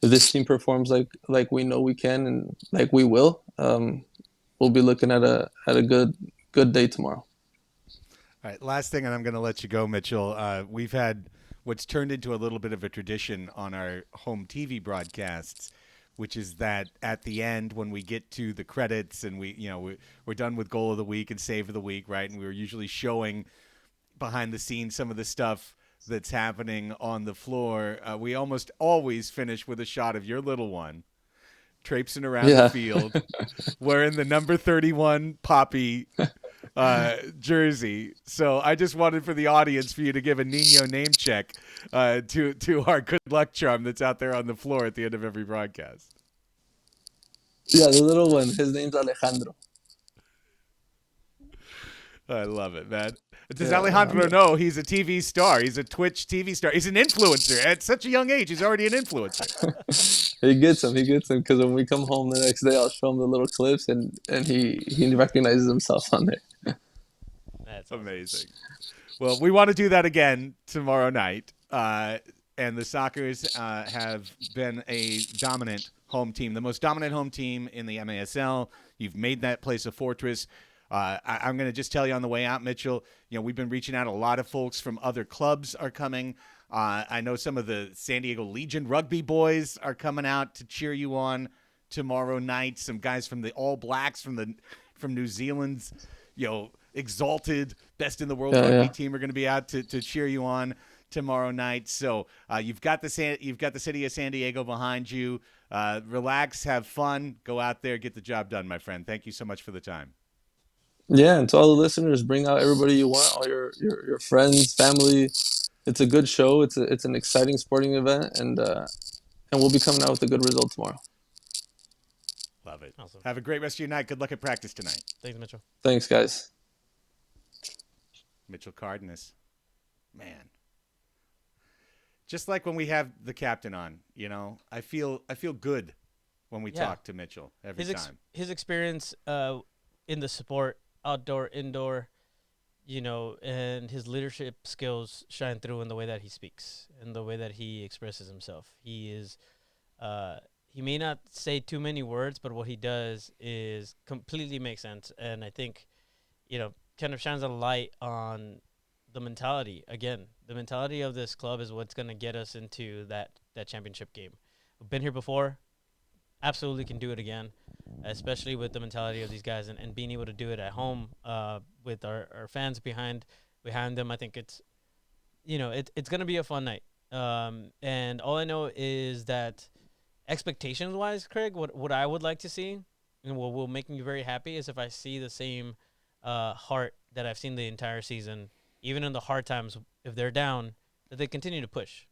if this team performs like we know we can and like we will, we'll be looking at a good day tomorrow. All right, last thing, and I'm going to let you go, Mitchell. We've had what's turned into a little bit of a tradition on our home TV broadcasts, which is that at the end when we get to the credits and we're done with goal of the week and save of the week, right? And we're usually showing behind the scenes some of the stuff that's happening on the floor. We almost always finish with a shot of your little one traipsing around the field wearing the number 31 Poppy jersey. So I just wanted for the audience for you to give a Nino name check to our good luck charm that's out there on the floor at the end of every broadcast. Yeah, the little one. His name's Alejandro. I love it, man. Does Alejandro know he's a TV star? He's a Twitch TV star. He's an influencer. At such a young age, he's already an influencer. He gets him because when we come home the next day, I'll show him the little clips, and he recognizes himself on there. That's amazing. Well, we want to do that again tomorrow night. And the Sockers have been a dominant home team, the most dominant home team in the MASL. You've made that place a fortress. I'm going to just tell you on the way out, Mitchell, we've been reaching out. A lot of folks from other clubs are coming. I know some of the San Diego Legion rugby boys are coming out to cheer you on tomorrow night. Some guys from the All Blacks from New Zealand's, exalted best in the world rugby team are going to be out to cheer you on tomorrow night. So you've got the city of San Diego behind you. Relax, have fun, go out there, get the job done, my friend. Thank you so much for the time. Yeah, and to all the listeners, bring out everybody you want, all your friends, family. It's a good show. It's an exciting sporting event, and we'll be coming out with a good result tomorrow. Love it. Awesome. Have a great rest of your night. Good luck at practice tonight. Thanks, Mitchell. Thanks, guys. Mitchell Cardenas. Man. Just like when we have the captain on, I feel good when we talk to Mitchell every time. His experience in the sport, outdoor, indoor, and his leadership skills shine through in the way that he speaks and the way that he expresses himself. He is, he may not say too many words, but what he does is completely makes sense. And I think, kind of shines a light on the mentality. Again, the mentality of this club is what's going to get us into that championship game. We've been here before. Absolutely can do it again, especially with the mentality of these guys and being able to do it at home with our fans behind them. I think it's going to be a fun night. And all I know is that expectations-wise, Craig, what I would like to see and what will make me very happy is if I see the same heart that I've seen the entire season, even in the hard times, if they're down, that they continue to push,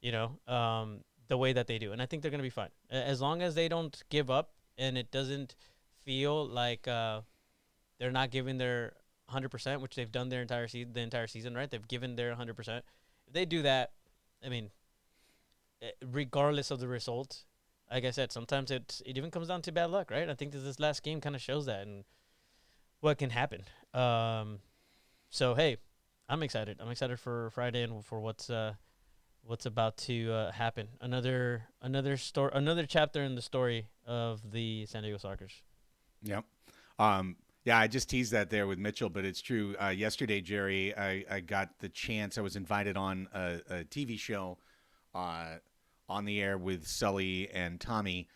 the way that they do. And I think they're going to be fine. As long as they don't give up and it doesn't feel like they're not giving their 100%, which they've done the entire season, right? They've given their 100%. If they do that, I mean, regardless of the result, like I said, sometimes it even comes down to bad luck, right? I think that this last game kind of shows that and what can happen. So, hey, I'm excited. I'm excited for Friday and for what's about to happen. Another chapter in the story of the San Diego Sockers. Yep. Yeah, I just teased that there with Mitchell, but it's true. Yesterday, Jerry, I got the chance. I was invited on a TV show on the air with Sully and Tommy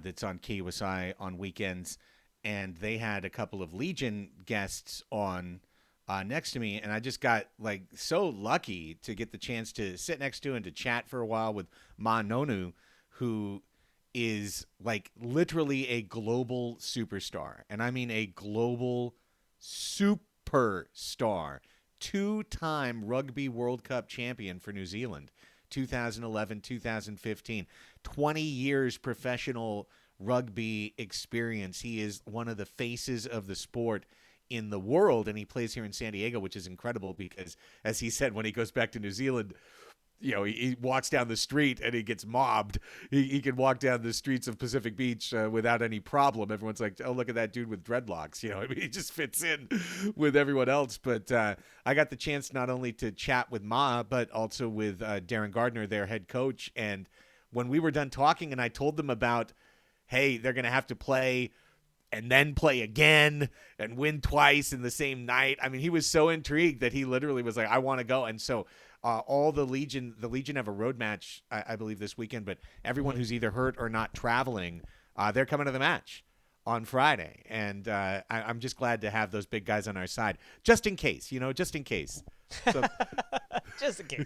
that's on KUSI on weekends. And they had a couple of Legion guests on next to me, and I just got like so lucky to get the chance to sit next to and to chat for a while with Ma Nonu, who is like literally a global superstar. And I mean a global superstar. 2-time Rugby World Cup champion for New Zealand, 2011, 2015. 20 years professional rugby experience. He is one of the faces of the sport in the world, and he plays here in San Diego, which is incredible because, as he said, when he goes back to New Zealand, you know, he walks down the street and he gets mobbed. He can walk down the streets of Pacific Beach without any problem. Everyone's like, oh, look at that dude with dreadlocks. You know, I mean, he just fits in with everyone else. But I got the chance not only to chat with Ma, but also with Darren Gardner, their head coach. And when we were done talking and I told them about, hey, they're going to have to play and then play again and win twice in the same night. I mean, he was so intrigued that he literally was like, I want to go. And so all the Legion have a road match, I believe, this weekend, but everyone who's either hurt or not traveling, they're coming to the match on Friday. And I'm just glad to have those big guys on our side, just in case, just in case. So, Just in case.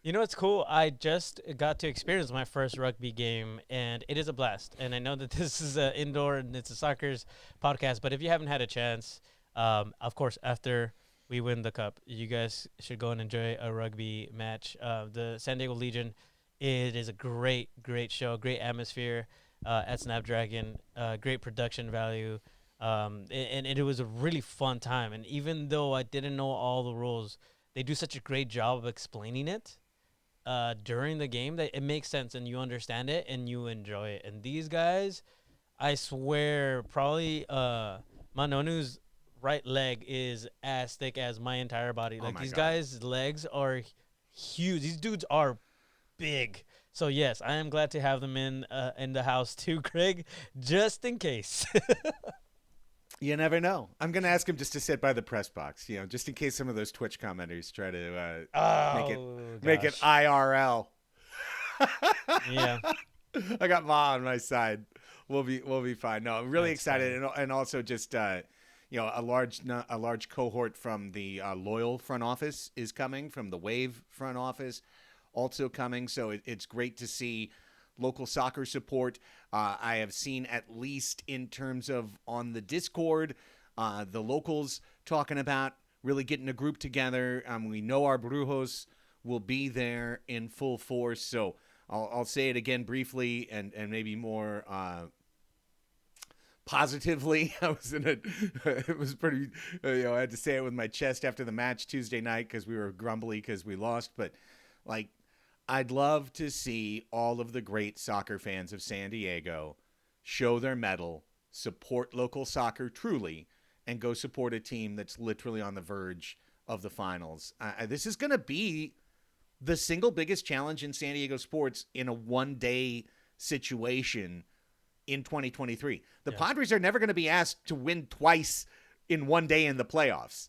You know what's cool? I just got to experience my first rugby game, and it is a blast. And I know that this is indoor and it's a soccer's podcast, but if you haven't had a chance, of course, after we win the cup, you guys should go and enjoy a rugby match. The San Diego Legion, it is a great, great show, great atmosphere at Snapdragon, great production value, and it was a really fun time. And even though I didn't know all the rules, they do such a great job of explaining it during the game that it makes sense and you understand it and you enjoy it. And these guys, I swear, probably Manonu's right leg is as thick as my entire body. Oh Like my these God. guys' legs are huge. These dudes are big. So yes, I am glad to have them in the house too, Craig, just in case. you never know. I'm going to ask him just to sit by the press box, just in case some of those Twitch commenters try to make it gosh. IRL. Yeah. I got Ma on my side. We'll be fine. No, I'm really That's excited, and also just a large cohort from the Loyal front office is coming, from the Wave front office also coming. So it's great to see local soccer support. I have seen, at least in terms of on the Discord, the locals talking about really getting a group together. We know our Brujos will be there in full force. So I'll say it again briefly and maybe more positively. It was pretty, I had to say it with my chest after the match Tuesday night because we were grumbly because we lost. But I'd love to see all of the great soccer fans of San Diego show their mettle, support local soccer truly, and go support a team that's literally on the verge of the finals. This is going to be the single biggest challenge in San Diego sports in a one-day situation in 2023. The Padres are never going to be asked to win twice in one day in the playoffs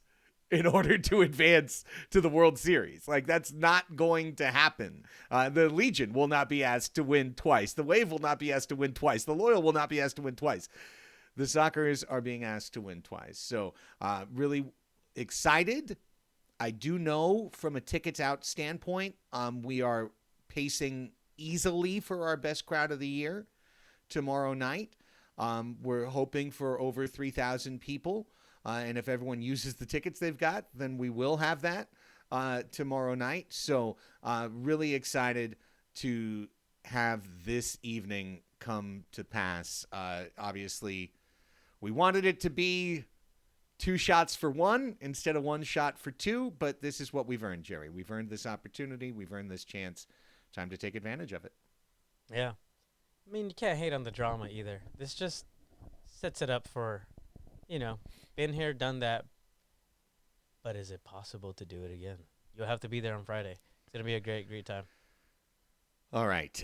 in order to advance to the World Series. That's not going to happen. The Legion will not be asked to win twice. The Wave will not be asked to win twice. The Loyal will not be asked to win twice. The Soccers are being asked to win twice. So really excited. I do know from a tickets out standpoint, we are pacing easily for our best crowd of the year tomorrow night. We're hoping for over 3,000 people. And if everyone uses the tickets they've got, then we will have that tomorrow night. So really excited to have this evening come to pass. Obviously, we wanted it to be 2 shots for 1 instead of 1 shot for 2, but this is what we've earned, Jerry. We've earned this opportunity. We've earned this chance. Time to take advantage of it. Yeah. I mean, you can't hate on the drama either. This just sets it up for, been here, done that. But is it possible to do it again? You'll have to be there on Friday. It's going to be a great, great time. All right.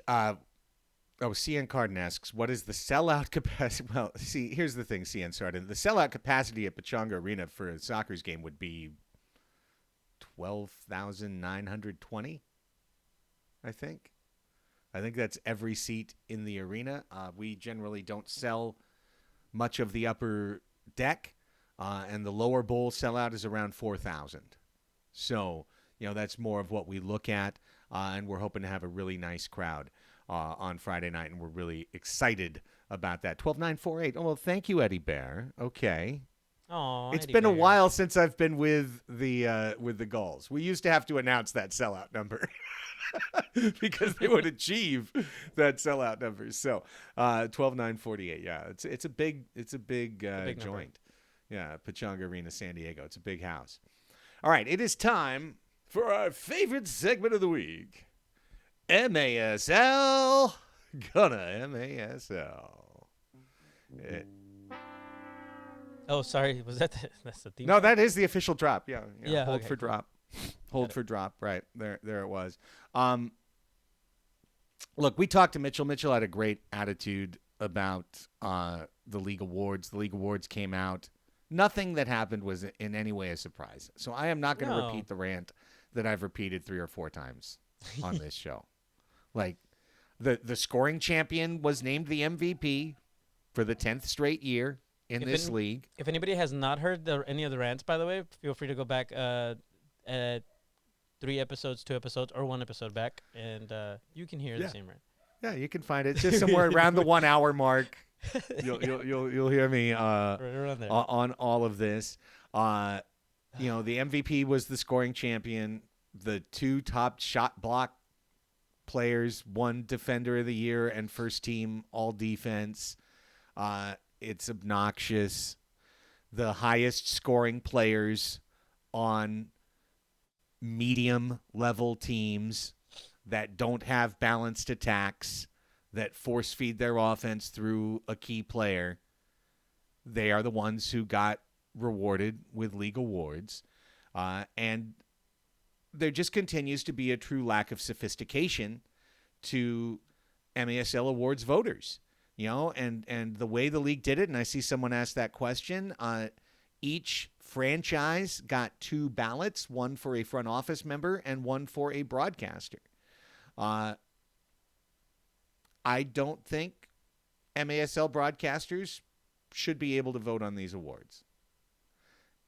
CN Carden asks, what is the sellout capacity? Well, see, here's the thing, CN Sarden. The sellout capacity at Pechanga Arena for a soccer's game would be 12,920, I think. I think that's every seat in the arena. We generally don't sell much of the upper deck, and the lower bowl sellout is around 4,000. So, that's more of what we look at, and we're hoping to have a really nice crowd on Friday night, and we're really excited about that. 12,948. Oh, well, thank you, Eddie Bear. Okay. Oh, It's been a while since I've been with the Gulls. We used to have to announce that sellout number because they would achieve that sellout number. So 12,948. Yeah, it's a big joint. Number. Yeah, Pechanga Arena, San Diego. It's a big house. All right, it is time for our favorite segment of the week. MASL Gonna MASL. Oh, sorry. Was that that's the theme? No, that is the official drop. Yeah. Hold okay, for cool. drop. Hold for drop. Right. There it was. Look, we talked to Mitchell. Mitchell had a great attitude about the league awards. The league awards came out. Nothing that happened was in any way a surprise. So I am not going to repeat the rant that I've repeated 3 or 4 times on this show. Like the scoring champion was named the MVP for the 10th straight year in this league. If anybody has not heard any of the rants, by the way, feel free to go back 3 episodes, 2 episodes, or 1 episode back, and you can hear the same rant. Yeah, you can find it. It's just somewhere around the 1 hour mark. You'll hear me on all of this. The MVP was the scoring champion. The 2 top shot block players, 1 defender of the year and first team all defense. It's obnoxious. The highest scoring players on medium level teams that don't have balanced attacks, that force feed their offense through a key player, they are the ones who got rewarded with league awards. And there just continues to be a true lack of sophistication to MASL awards voters. And the way the league did it, and I see someone ask that question, each franchise got 2 ballots, 1 for a front office member and 1 for a broadcaster. I don't think MASL broadcasters should be able to vote on these awards.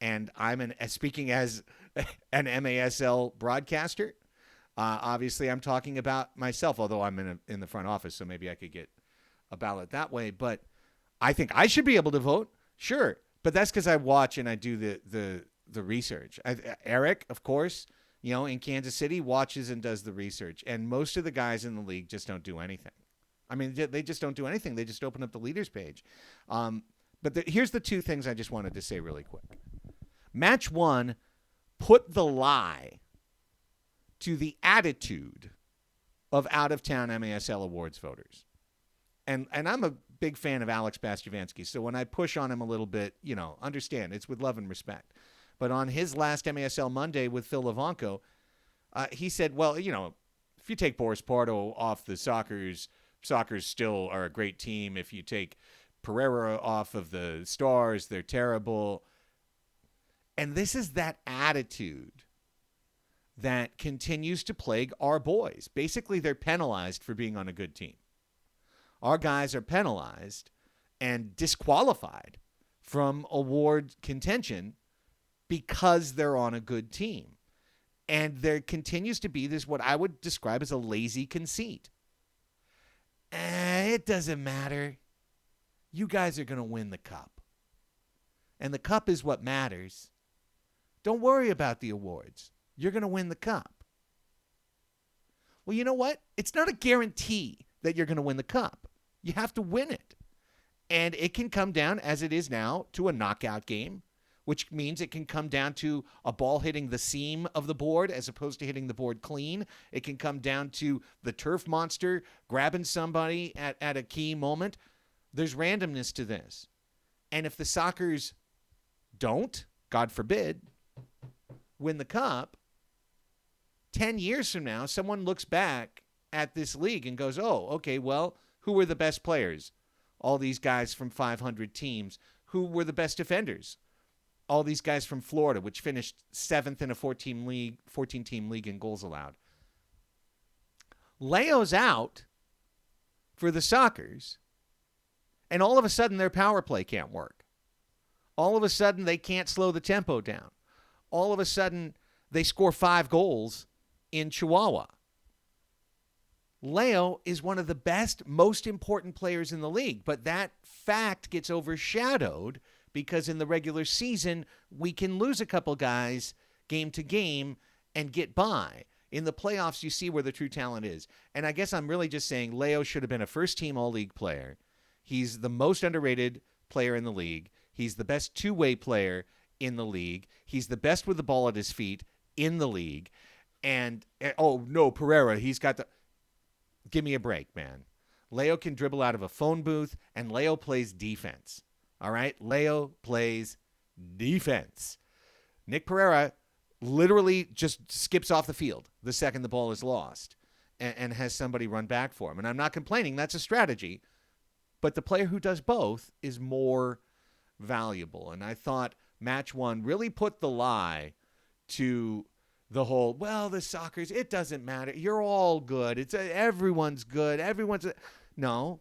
And I'm speaking as an MASL broadcaster. Obviously, I'm talking about myself, although I'm in the front office, so maybe I could get a ballot that way. But I think I should be able to vote, sure. But that's because I watch and I do the research. Eric, of course, in Kansas City, watches and does the research. And most of the guys in the league just don't do anything. I mean, they just don't do anything. They just open up the leaders page. But here's the 2 things I just wanted to say really quick. Match 1 put the lie to the attitude of out-of-town MASL awards voters. And I'm a big fan of Alex Bastiavansky, so when I push on him a little bit, understand, it's with love and respect. But on his last MASL Monday with Phil Levanko, he said, well, if you take Boris Pardo off the Sockers still are a great team. If you take Pereira off of the Stars, they're terrible. And this is that attitude that continues to plague our boys. Basically, they're penalized for being on a good team. Our guys are penalized and disqualified from award contention because they're on a good team. And there continues to be this, what I would describe as a lazy conceit. It doesn't matter. You guys are going to win the cup. And the cup is what matters. Don't worry about the awards. You're going to win the cup. Well, you know what? It's not a guarantee that you're going to win the cup. You have to win it. And it can come down, as it is now, to a knockout game, which means it can come down to a ball hitting the seam of the board as opposed to hitting the board clean. It can come down to the turf monster grabbing somebody at a key moment. There's randomness to this. And if the Sockers don't, God forbid, win the cup, 10 years from now, someone looks back at this league and goes, oh, okay, well, who were the best players? All these guys from 500 teams. Who were the best defenders? All these guys from Florida, which finished 7th in a 14-team league in goals allowed. Leo's out, for the Sockers, and all of a sudden their power play can't work. All of a sudden they can't slow the tempo down. All of a sudden they score 5 goals in Chihuahua. Leo is one of the best, most important players in the league, but that fact gets overshadowed because in the regular season, we can lose a couple guys game to game and get by. In the playoffs, you see where the true talent is. And I guess I'm really just saying Leo should have been a first-team All-League player. He's the most underrated player in the league. He's the best two-way player in the league. He's the best with the ball at his feet in the league. And, oh, no, Pereira, he's got the... Give me a break, man. Leo can dribble out of a phone booth, and Leo plays defense. All right? Leo plays defense. Nick Pereira literally just skips off the field the second the ball is lost and has somebody run back for him. And I'm not complaining. That's a strategy. But the player who does both is more valuable. And I thought match 1 really put the lie to the whole, well, the Sockers, it doesn't matter. You're all good. It's everyone's good. No.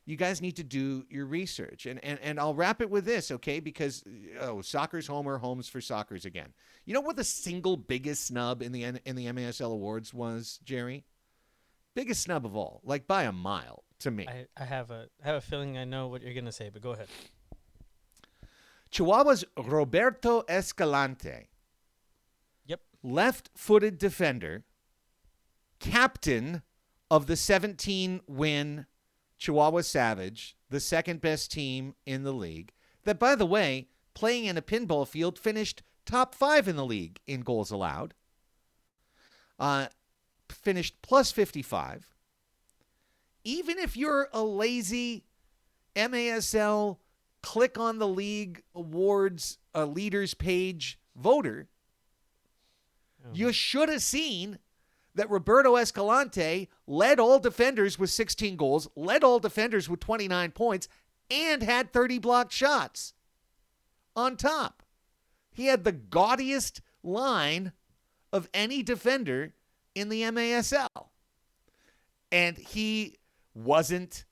You guys need to do your research. And I'll wrap it with this, okay? Because, Sockers homer, homes for Sockers again. You know what the single biggest snub in the MASL Awards was, Jerry? Biggest snub of all, like by a mile to me. I have a feeling I know what you're going to say, but go ahead. Chihuahua's Roberto Escalante. Yep. Left-footed defender, captain of the 17-win Chihuahua Savage, the second best team in the league, that, by the way, playing in a pinball field, finished top 5 in the league in goals allowed, finished plus 55. Even if you're a lazy MASL click on the league awards leaders page voter, you should have seen that Roberto Escalante led all defenders with 16 goals, led all defenders with 29 points, and had 30 blocked shots. On top, he had the gaudiest line of any defender in the MASL. And he wasn't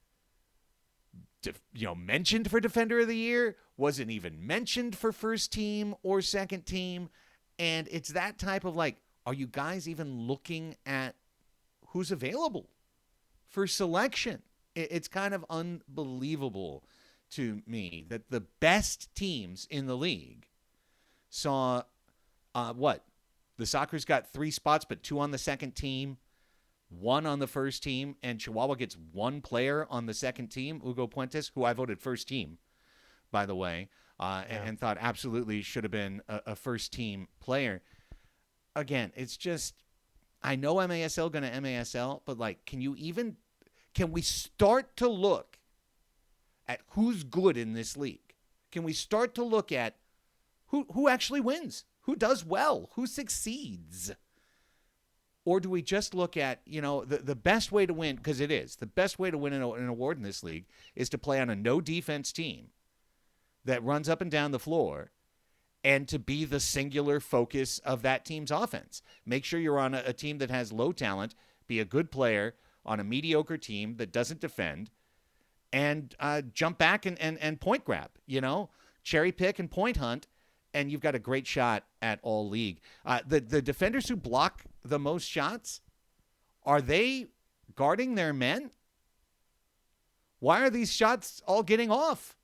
mentioned for Defender of the Year, wasn't even mentioned for first team or second team. And it's that type of are you guys even looking at who's available for selection? It's kind of unbelievable to me that the best teams in the league saw, the Sockers got 3 spots, but 2 on the second team, 1 on the first team, and Chihuahua gets 1 player on the second team, Hugo Puentes, who I voted first team, by the way, and thought absolutely should have been a first team player. Again, it's just, I know MASL going to MASL, but can we start to look at who's good in this league? Can we start to look at who actually wins, who does well, who succeeds? Or do we just look at, the best way to win, because it is, the best way to win an award in this league is to play on a no defense team that runs up and down the floor and to be the singular focus of that team's offense. Make sure you're on a team that has low talent, be a good player on a mediocre team that doesn't defend, and jump back and point grab, cherry pick and point hunt, and you've got a great shot at all league. The defenders who block the most shots, are they guarding their men? Why are these shots all getting off?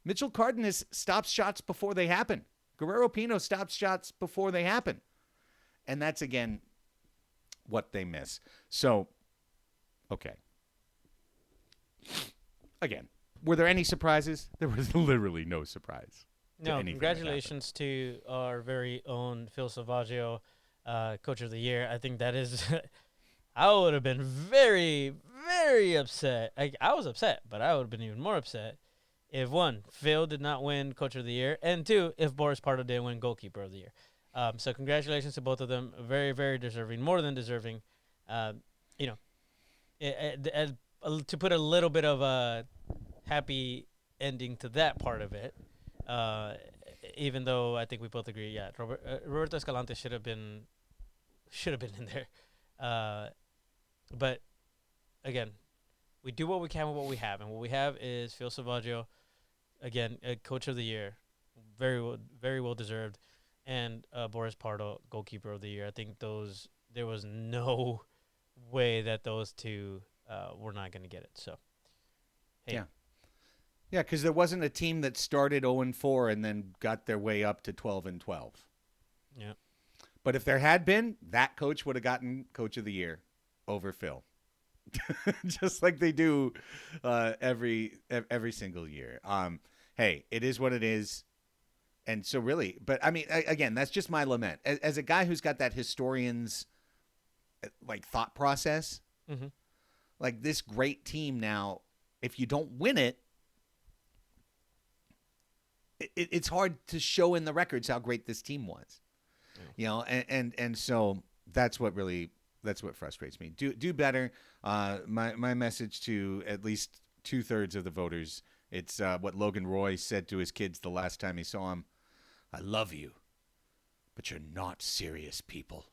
Mitchell Cardenas stops shots before they happen. Guerrero Pino stops shots before they happen. And that's, again, what they miss. So, okay. Again, were there any surprises? There was literally no surprise. No, congratulations to our very own Phil Salvaggio, Coach of the Year. I think that is... I would have been very, very upset. I was upset, but I would have been even more upset if, 1, Phil did not win Coach of the Year, and 2, if Boris Pardo didn't win Goalkeeper of the Year. So congratulations to both of them. Very, very deserving, more than deserving. To put a little bit of a happy ending to that part of it, even though I think we both agree, Roberto Escalante should have been in there. But again, we do what we can with what we have, and what we have is Phil Salvaggio, again, Coach of the Year, very well deserved, and Boris Pardo, Goalkeeper of the Year. I think there was no way that those two were not going to get it. So, hey. Yeah, because there wasn't a team that started 0-4 and then got their way up to 12-12. Yeah. But if there had been, that coach would have gotten Coach of the Year over Phil. Just like they do every single year. Hey, it is what it is. And so really, but I mean, again, that's just my lament. As a guy who's got that historian's like thought process, like this great team now, if you don't win it, it's hard to show in the records how great this team was. You know, and so that's what frustrates me. Do better. My message to at least 2/3 of the voters, it's what Logan Roy said to his kids the last time he saw him. I love you, but you're not serious people.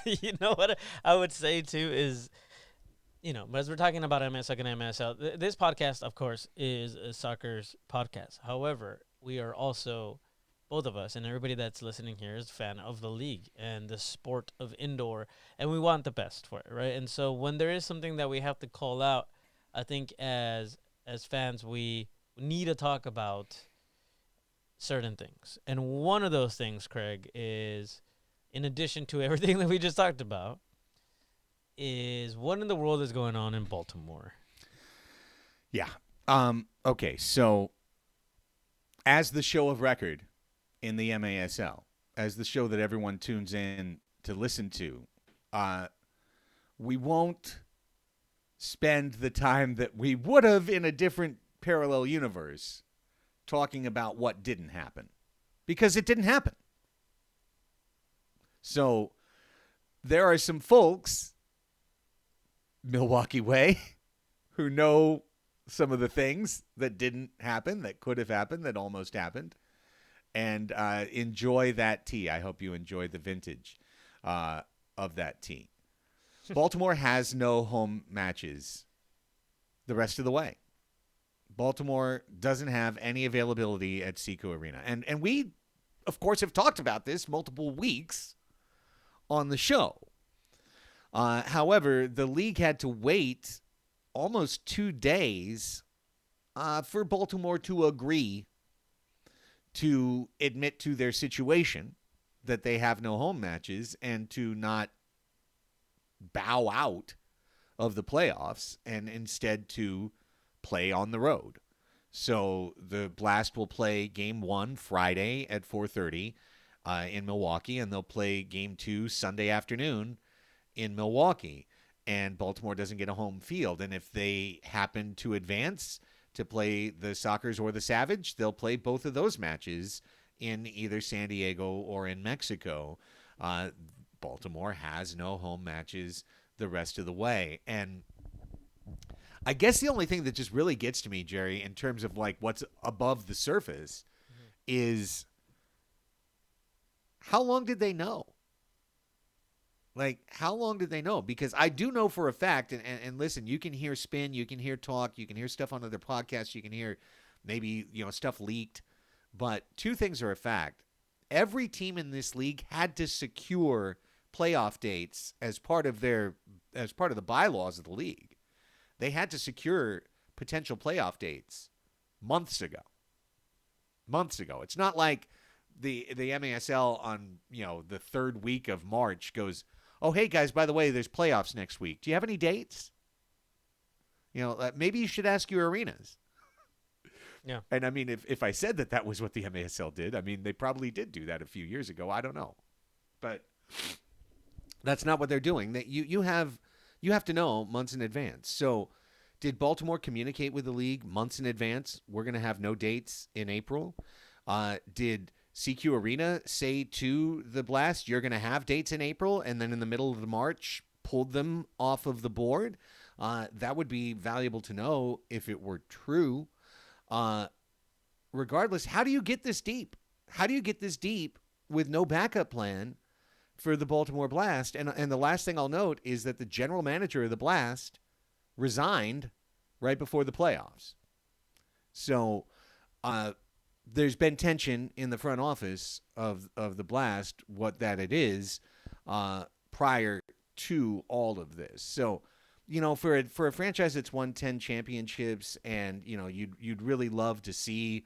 You know what I would say too is, as we're talking about MASL Gonna MASL, this podcast, of course, is a soccer's podcast. However, we are also, both of us and everybody that's listening here is a fan of the league and the sport of indoor, and we want the best for it, right? And so when there is something that we have to call out, I think as fans, we need to talk about certain things. And one of those things, Craig, is, in addition to everything that we just talked about, is what in the world is going on in Baltimore? Yeah. Okay, so as the show of record in the MASL, as the show that everyone tunes in to listen to, we won't spend the time that we would have in a different parallel universe talking about what didn't happen, because it didn't happen. So there are some folks Milwaukee way who know some of the things that didn't happen, that could have happened, that almost happened, and enjoy that tea. I hope you enjoy the vintage of that tea. Baltimore has no home matches the rest of the way. Baltimore doesn't have any availability at Seco Arena. And we, of course, have talked about this multiple weeks on the show. However, the league had to wait almost 2 days for Baltimore to agree to admit to their situation that they have no home matches and to not bow out of the playoffs and instead to play on the road. So the Blast will play game 1 Friday at 4:30 in Milwaukee, and they'll play game 2 Sunday afternoon in Milwaukee, and Baltimore doesn't get a home field. And if they happen to advance to play the Sockers or the Savage, they'll play both of those matches in either San Diego or in Mexico. Baltimore has no home matches the rest of the way. And I guess the only thing that just really gets to me, Jerry, in terms of like what's above the surface is how long did they know? Like, how long did they know? Because I do know for a fact, and listen, you can hear spin, you can hear talk, you can hear stuff on other podcasts, you can hear maybe, stuff leaked. But two things are a fact. Every team in this league had to secure playoff dates as part of the bylaws of the league. They had to secure potential playoff dates months ago. It's not like the MASL on, the third week of March goes, oh, hey, guys, by the way, there's playoffs next week. Do you have any dates? Maybe you should ask your arenas. Yeah. And, I mean, if I said that was what the MASL did, I mean, they probably did do that a few years ago. I don't know. But that's not what they're doing. That you have to know months in advance. So did Baltimore communicate with the league months in advance? We're going to have no dates in April. Did CQ Arena say to the Blast, you're going to have dates in April, and then in the middle of the March pulled them off of the board? That would be valuable to know if it were true. Regardless, how do you get this deep? How do you get this deep with no backup plan for the Baltimore Blast? And the last thing I'll note is that the general manager of the Blast resigned right before the playoffs. So there's been tension in the front office of the Blast, what that it is, prior to all of this. So, for a franchise that's won 10 championships, and you'd really love to see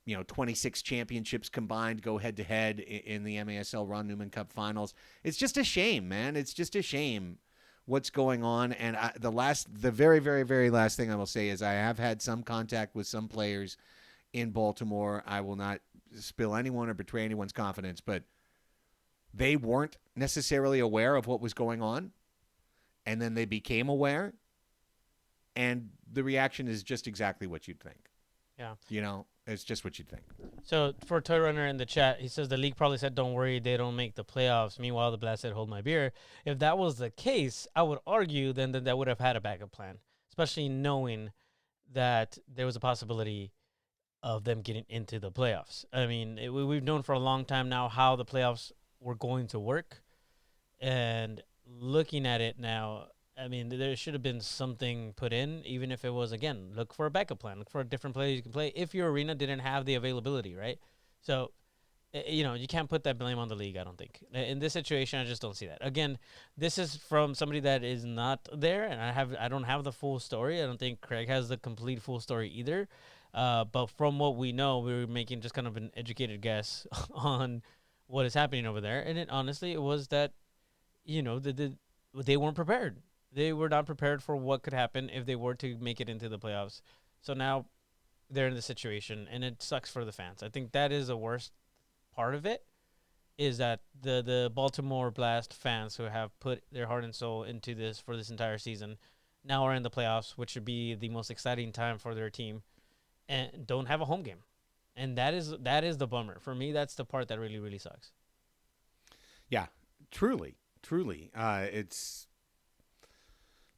26 championships combined go head to head in the MASL Ron Newman Cup Finals. It's just a shame, man. It's just a shame what's going on. And the very, very, very last thing I will say is I have had some contact with some players in Baltimore. I will not spill anyone or betray anyone's confidence, but they weren't necessarily aware of what was going on, and then they became aware, and the reaction is just exactly what you'd think. Yeah. It's just what you'd think. So for Toy Runner in the chat, he says the league probably said, don't worry, they don't make the playoffs. Meanwhile, the Blast said, hold my beer. If that was the case, I would argue then that would have had a backup plan, especially knowing that there was a possibility of them getting into the playoffs. I mean, we've known for a long time now how the playoffs were going to work. And looking at it now, I mean, there should have been something put in, even if it was, again, look for a backup plan. Look for a different player you can play if your arena didn't have the availability, right? So, you can't put that blame on the league, I don't think. In this situation, I just don't see that. Again, this is from somebody that is not there, and I don't have the full story. I don't think Craig has the complete full story either. But from what we know, we were making just kind of an educated guess on what is happening over there. And honestly, it was that, they weren't prepared. They were not prepared for what could happen if they were to make it into the playoffs. So now they're in the situation, and it sucks for the fans. I think that is the worst part of it, is that the Baltimore Blast fans who have put their heart and soul into this for this entire season now are in the playoffs, which should be the most exciting time for their team, and don't have a home game. And that is the bummer. For me, that's the part that really, really sucks. Yeah, truly. It's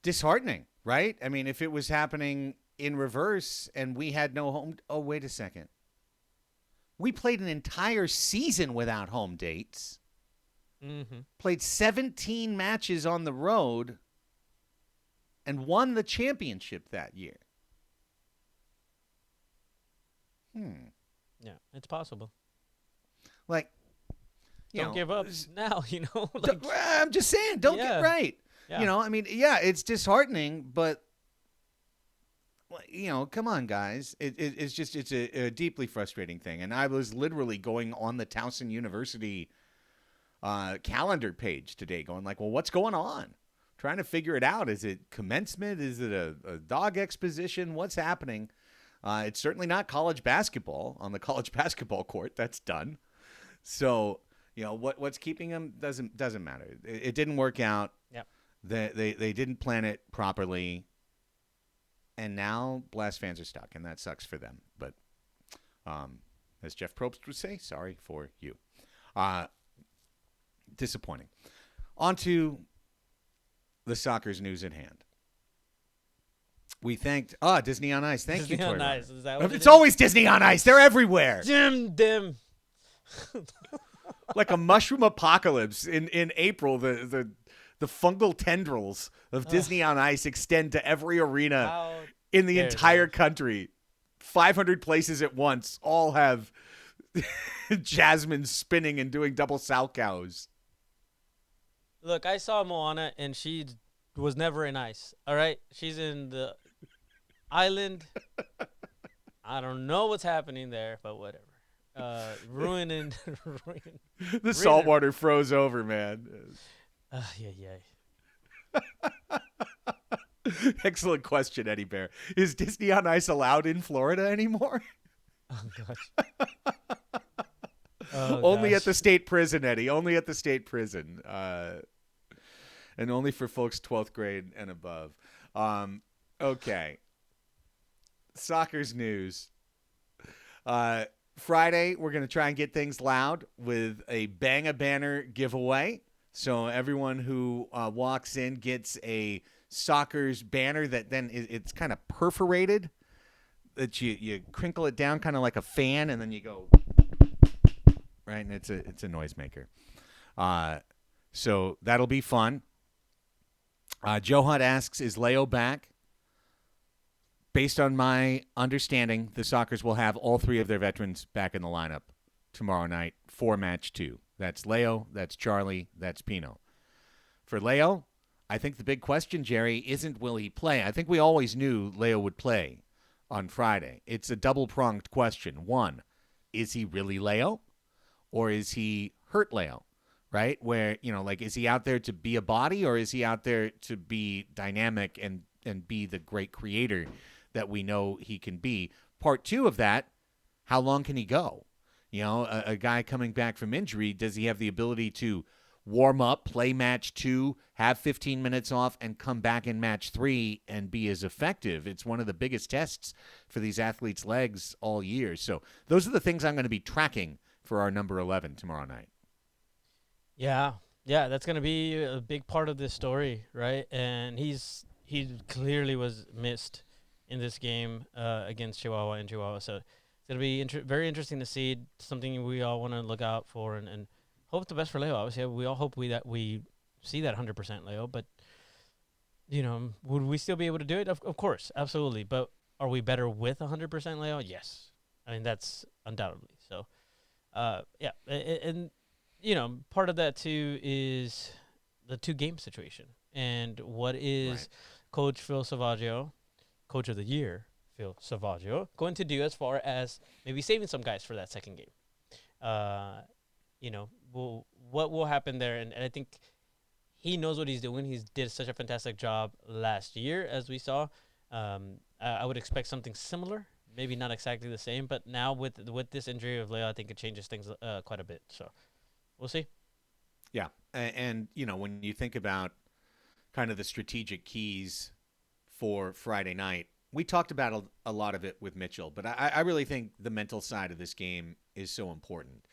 disheartening, right? I mean, if it was happening in reverse and we had no home... Oh, wait a second. We played an entire season without home dates. Mm-hmm. Played 17 matches on the road and won the championship that year. Yeah, it's possible. Like, don't give up now, I'm just saying, don't get right. Yeah. I mean, yeah, it's disheartening, but, come on, guys. It's a deeply frustrating thing. And I was literally going on the Towson University calendar page today going like, well, what's going on? Trying to figure it out. Is it commencement? Is it a dog exposition? What's happening? It's certainly not college basketball on the college basketball court. That's done. So, what's keeping them doesn't matter. It didn't work out. Yep. They didn't plan it properly, and now Blast fans are stuck, and that sucks for them. But as Jeff Probst would say, sorry for you. Disappointing. On to the soccer's news at hand. We thanked Disney on Ice. Thank you, Disney on Toy Ice. Runner. Is that what It's always Disney on Ice. They're everywhere. Dim. Like a mushroom apocalypse in April. The fungal tendrils of Disney on Ice extend to every arena in the entire country. 500 places at once. All have Jasmine spinning and doing double salchows. Look, I saw Moana, and she was never in ice. All right? She's in the island. I don't know what's happening there, but whatever. Ruining. The saltwater froze over, man. Yeah. Excellent question, Eddie Bear. Is Disney on Ice allowed in Florida anymore? Oh, gosh. Only at the state prison, Eddie. Only at the state prison. And only for folks 12th grade and above. Okay. Soccer's news. Friday, we're going to try and get things loud with a Bang-A-Banner giveaway. So everyone who walks in gets a Soccer's banner that then it's kind of perforated. That you crinkle it down kind of like a fan, and then you go right, and it's a noisemaker. So that'll be fun. Joe Hutt asks, is Leo back? based on my understanding, the Sockers will have all three of their veterans back in the lineup tomorrow night for match 2. That's Leo, that's Charlie, that's Pino. For Leo, I think the big question, Jerry, isn't will he play. I think we always knew Leo would play on Friday. It's a double-pronged question. One, is he really Leo, or is he hurt Leo? Right? Where, like, is he out there to be a body, or is he out there to be dynamic and be the great creator that we know he can be? Part 2 of that, how long can he go? A guy coming back from injury, does he have the ability to warm up, play match 2, have 15 minutes off, and come back in match 3 and be as effective? It's one of the biggest tests for these athletes' legs all year. So those are the things I'm going to be tracking for our number 11 tomorrow night. Yeah, that's going to be a big part of this story, right? And he clearly was missed in this game against Chihuahua in Chihuahua. So it's going to be very interesting to see, something we all want to look out for and hope the best for Leo. Obviously, we all hope that we see that 100% Leo, but, would we still be able to do it? Of course, absolutely. But are we better with 100% Leo? Yes. I mean, that's undoubtedly. So, yeah. And part of that, too, is the 2-game situation. And what is Coach Phil Savaggio, Coach of the Year, Phil Savaggio, going to do as far as maybe saving some guys for that second game? What will happen there? And I think he knows what he's doing. He did such a fantastic job last year, as we saw. I would expect something similar, maybe not exactly the same, but now with this injury of Leo, I think it changes things quite a bit. So we'll see. Yeah, and when you think about kind of the strategic keys for Friday night, we talked about a lot of it with Mitchell, but I really think the mental side of this game is so important.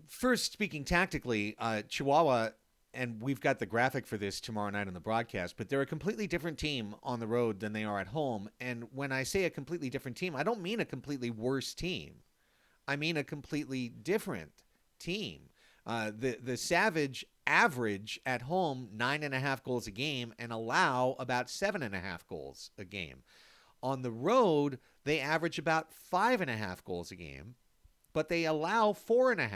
First, speaking tactically, Chihuahua, and we've got the graphic for this tomorrow night on the broadcast, but they're a completely different team on the road than they are at home. And when I say a completely different team, I don't mean a completely worse team. I mean a completely different team. The Savage average at home 9.5 goals a game and allow about 7.5 goals a game. On the road, they average about 5.5 goals a game, but they allow 4.5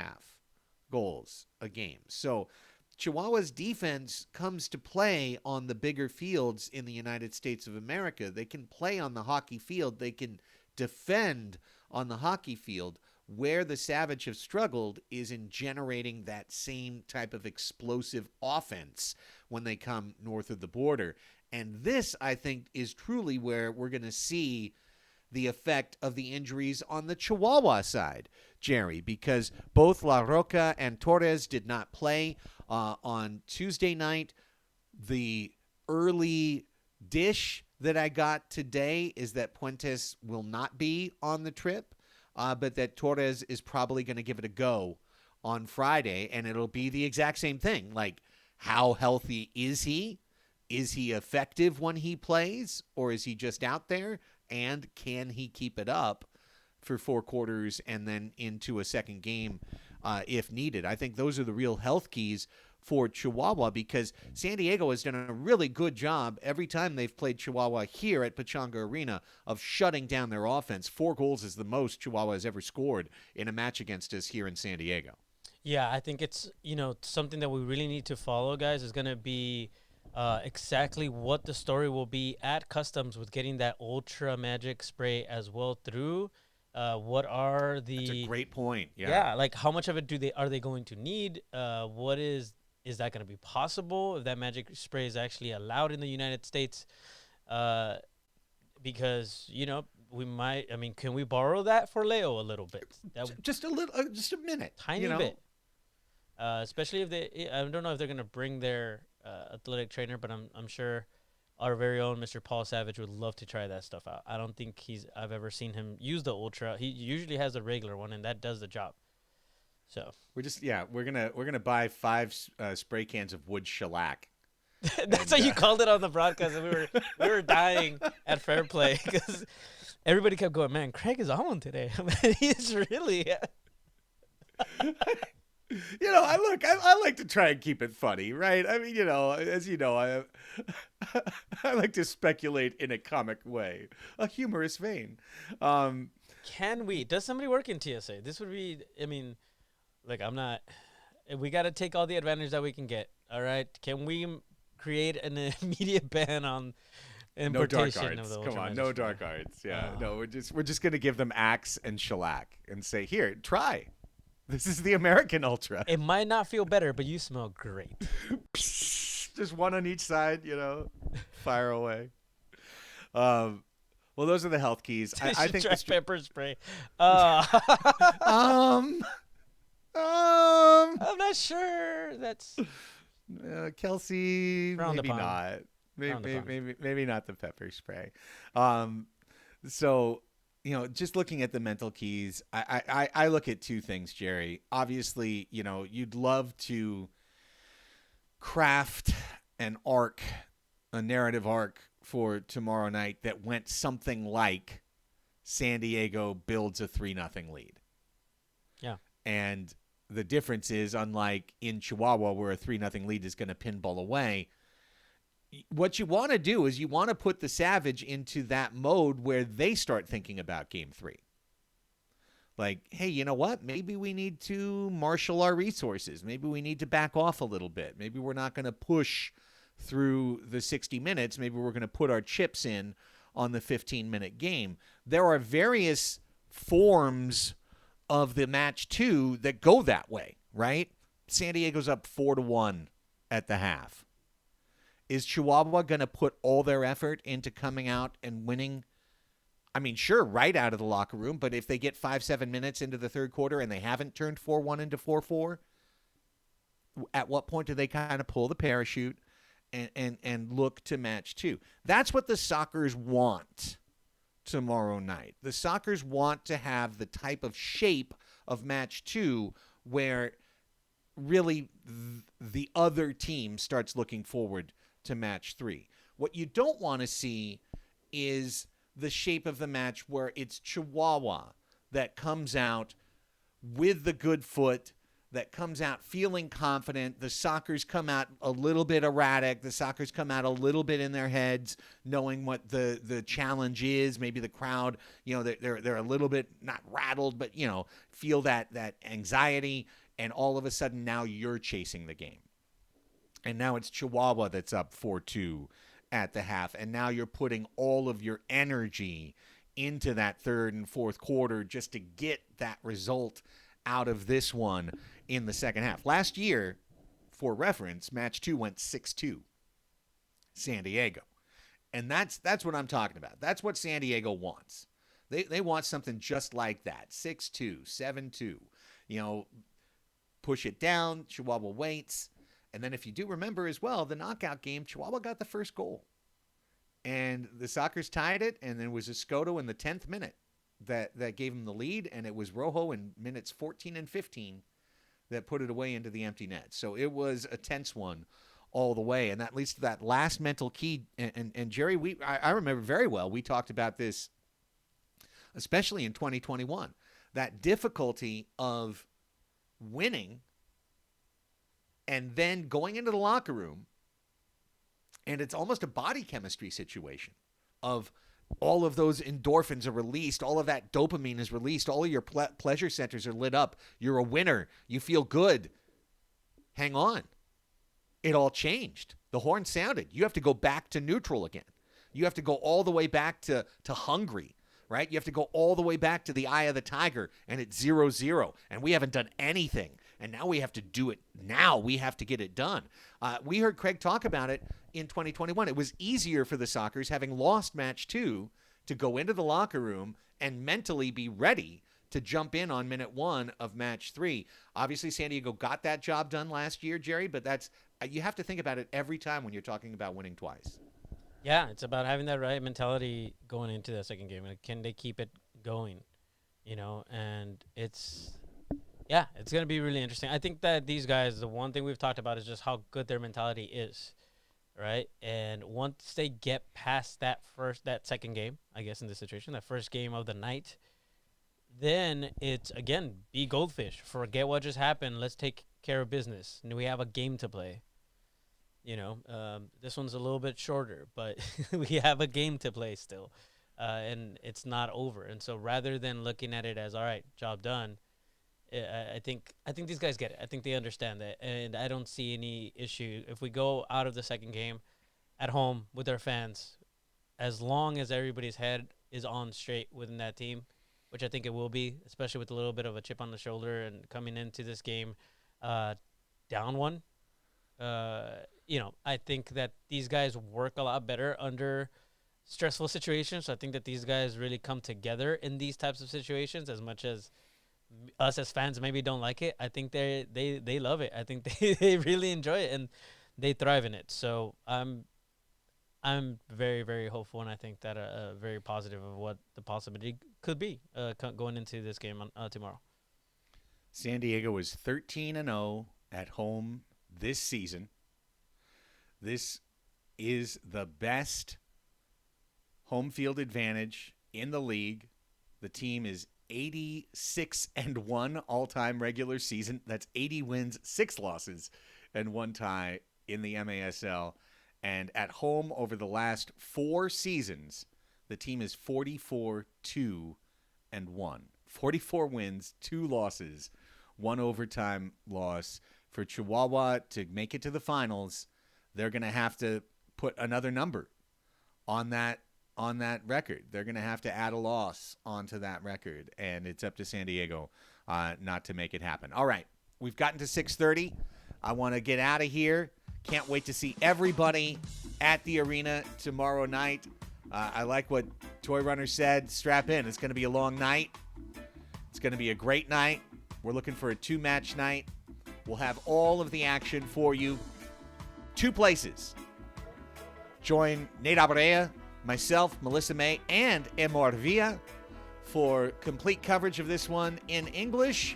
goals a game. So Chihuahua's defense comes to play on the bigger fields in the United States of America. They can play on the hockey field. They can defend on the hockey field. Where the Savage have struggled is in generating that same type of explosive offense when they come north of the border. And this, I think, is truly where we're going to see the effect of the injuries on the Chihuahua side, Jerry, because both La Roca and Torres did not play on Tuesday night. The early dish that I got today is that Puentes will not be on the trip, but that Torres is probably going to give it a go on Friday, and it'll be the exact same thing. Like, how healthy is he? Is he effective when he plays, or is he just out there? And can he keep it up for 4 quarters and then into a second game if needed? I think those are the real health keys for Chihuahua, because San Diego has done a really good job every time they've played Chihuahua here at Pechanga Arena of shutting down their offense. 4 goals is the most Chihuahua has ever scored in a match against us here in San Diego. Yeah, I think it's, something that we really need to follow, guys, is going to be exactly what the story will be at Customs with getting that Ultra Magic spray as well through. What are the... That's a great point. Yeah, like how much of it are they going to need? What is that going to be possible if that magic spray is actually allowed in the United States? Because, we might, can we borrow that for Leo a little bit? Just a little, just a minute. Tiny bit. Especially if I don't know if they're going to bring their athletic trainer, but I'm sure our very own Mr. Paul Savage would love to try that stuff out. I don't think I've ever seen him use the Ultra. He usually has a regular one, and that does the job. So we're gonna buy 5 spray cans of wood shellac. That's what you called it on the broadcast, and we were dying at Fair Play because everybody kept going, man, Craig is on one today. He's really. I like to try and keep it funny, right? I mean, as you know, I like to speculate in a comic way, a humorous vein. Does somebody work in TSA? This would be, I mean, like, I'm not, we got to take all the advantage that we can get. All right. Can we create an immediate ban on No dark importation of arts. the Come on, Ultraman no Destroyer? dark arts. Yeah, no, we're just gonna give them axe and shellac and say, here, try. This is the American Ultra. It might not feel better, but you smell great. Just one on each side, fire away. Well, those are the health keys. I think try pepper spray. um, I'm not sure. That's Kelsey, Frowned maybe upon. not. Frowned upon. Maybe not the pepper spray. So, just looking at the mental keys, I look at two things, Jerry. Obviously, you'd love to craft a narrative arc for tomorrow night that went something like San Diego builds a 3-0 lead. Yeah. And the difference is, unlike in Chihuahua where a 3-0 lead is going to pinball away, what you want to do is you want to put the Savage into that mode where they start thinking about game 3. Like, hey, you know what? Maybe we need to marshal our resources. Maybe we need to back off a little bit. Maybe we're not going to push through the 60 minutes. Maybe we're going to put our chips in on the 15-minute game. There are various forms of the match 2 that go that way, right? San Diego's up 4-1 at the half. Is Chihuahua going to put all their effort into coming out and winning? I mean, sure, right out of the locker room, but if they get 5-7 minutes into the third quarter and they haven't turned 4-1 into 4-4, at what point do they kind of pull the parachute and look to match 2? That's what the Sockers want tomorrow night. The Sockers want to have the type of shape of match 2 where really the other team starts looking forward to match 3. What you don't want to see is the shape of the match where it's Chihuahua that comes out with the good foot, that comes out feeling confident. The Sockers come out a little bit erratic. The Sockers come out a little bit in their heads, knowing what the challenge is. Maybe the crowd, they're a little bit not rattled, but feel that anxiety. And all of a sudden, now you're chasing the game. And now it's Chihuahua that's up 4-2 at the half. And now you're putting all of your energy into that third and fourth quarter just to get that result out of this one in the second half. Last year, for reference, match 2 went 6-2 San Diego. And that's what I'm talking about. That's what San Diego wants. They want something just like that. 6-2, 7-2. Push it down, Chihuahua waits. And then if you do remember as well, the knockout game, Chihuahua got the first goal. And the Sockers tied it, and then it was Escoto in the 10th minute that gave him the lead, and it was Rojo in minutes 14 and 15 that put it away into the empty net. So it was a tense one all the way, and that leads to that last mental key. And Jerry, I remember very well, we talked about this, especially in 2021, that difficulty of winning and then going into the locker room, and it's almost a body chemistry situation of all of those endorphins are released, all of that dopamine is released, all of your pleasure centers are lit up. You're a winner. You feel good. Hang on. It all changed. The horn sounded. You have to go back to neutral again. You have to go all the way back to hungry, right? You have to go all the way back to the eye of the tiger, and it's 0-0, and we haven't done anything. And now we have to do it now. We have to get it done. We heard Craig talk about it in 2021. It was easier for the Sockers, having lost match 2, to go into the locker room and mentally be ready to jump in on minute 1 of match 3. Obviously, San Diego got that job done last year, Jerry, but that's you have to think about it every time when you're talking about winning twice. Yeah, it's about having that right mentality going into the second game. And can they keep it going? And it's going to be really interesting. I think that these guys, the one thing we've talked about is just how good their mentality is, right? And once they get past that second game, I guess in this situation, that first game of the night, then it's, again, be goldfish. Forget what just happened. Let's take care of business. And we have a game to play. This one's a little bit shorter, but we have a game to play still. And it's not over. And so rather than looking at it as, all right, job done, I think these guys get it. I think they understand that. And I don't see any issue. If we go out of the second game at home with our fans, as long as everybody's head is on straight within that team, which I think it will be, especially with a little bit of a chip on the shoulder and coming into this game down one. I think that these guys work a lot better under stressful situations. So I think that these guys really come together in these types of situations, as much as us as fans maybe don't like it. I think they love it. I think they really enjoy it and they thrive in it. So I'm very, very hopeful, and I think that very positive of what the possibility could be going into this game tomorrow. San Diego is 13-0 at home this season. This is the best home field advantage in the league. The team is 86-1 all-time regular season. That's 80 wins, 6 losses, and 1 tie in the MASL. And at home over the last 4 seasons, the team is 44-2-1. 44 wins, 2 losses, 1 overtime loss. For Chihuahua to make it to the finals, they're going to have to put another number on that record. They're going to have to add a loss onto that record, and it's up to San Diego not to make it happen. All right, we've gotten to 6:30. I want to get out of here. Can't wait to see everybody at the arena tomorrow night. I like what Toy Runner said. Strap in. It's going to be a long night. It's going to be a great night. We're looking for a 2-match night. We'll have all of the action for you. 2 places. Join Nate Abrea, myself, Melissa May, and Emor Villa for complete coverage of this one in English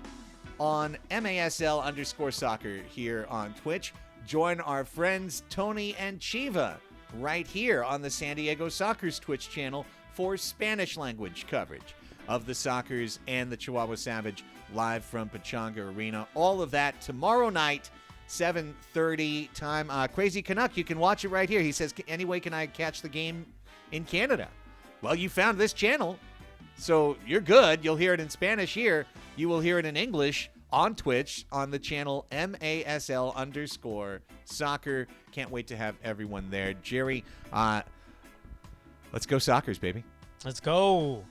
on MASL_soccer here on Twitch. Join our friends Tony and Chiva right here on the San Diego Soccers Twitch channel for Spanish language coverage of the Soccers and the Chihuahua Savage live from Pechanga Arena. All of that tomorrow night, 7:30 time. Crazy Canuck, you can watch it right here. He says, anyway, can I catch the game in Canada? Well, you found this channel, so you're good. You'll hear it in Spanish here. You will hear it in English on Twitch on the channel MASL_soccer. Can't wait to have everyone there. Jerry, let's go Soccers, baby. Let's go.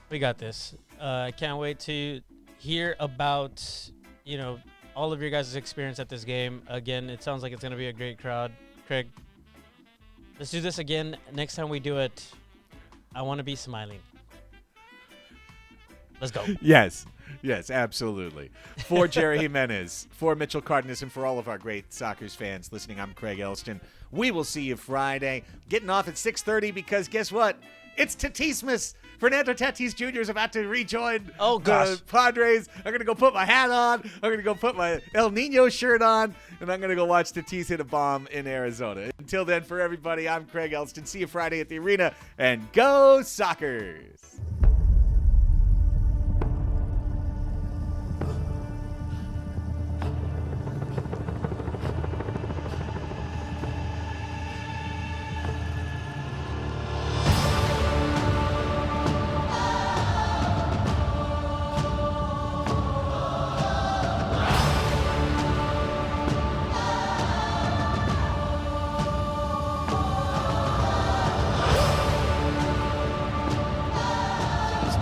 We got this. I can't wait to hear about, all of your guys' experience at this game. Again, it sounds like it's going to be a great crowd. Craig, let's do this again. Next time we do it, I want to be smiling. Let's go. Yes, absolutely. For Jerry Jimenez, for Mitchell Cardenas, and for all of our great Soccers fans listening, I'm Craig Elston. We will see you Friday. Getting off at 6:30 because guess what? It's Tatismas. Fernando Tatis Jr. is about to rejoin the Padres. I'm going to go put my hat on. I'm going to go put my El Nino shirt on, and I'm going to go watch Tatis hit a bomb in Arizona. Until then, for everybody, I'm Craig Elston. See you Friday at the arena, and go Soccers!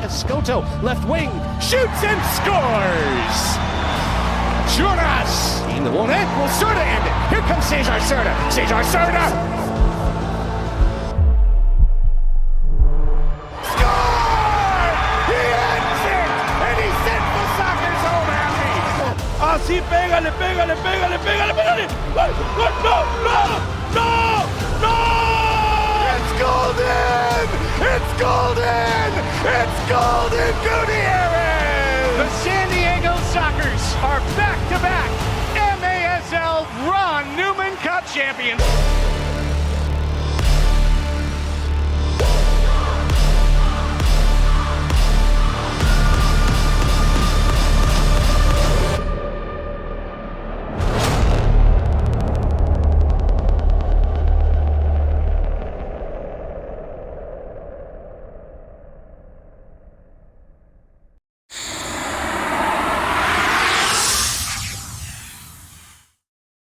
Escoto, left wing, shoots and scores! Juras! In the won't end, will Serta end it? Here comes Cesar Serta! Cesar Serta! Score! He ends it! And he sent the Soccers home happy! Así, pégale, pégale, pégale, pégale, pégale! No! It's golden! It's golden! It's Golden Gutierrez! The San Diego Soccers are back-to-back MASL Ron Newman Cup champions.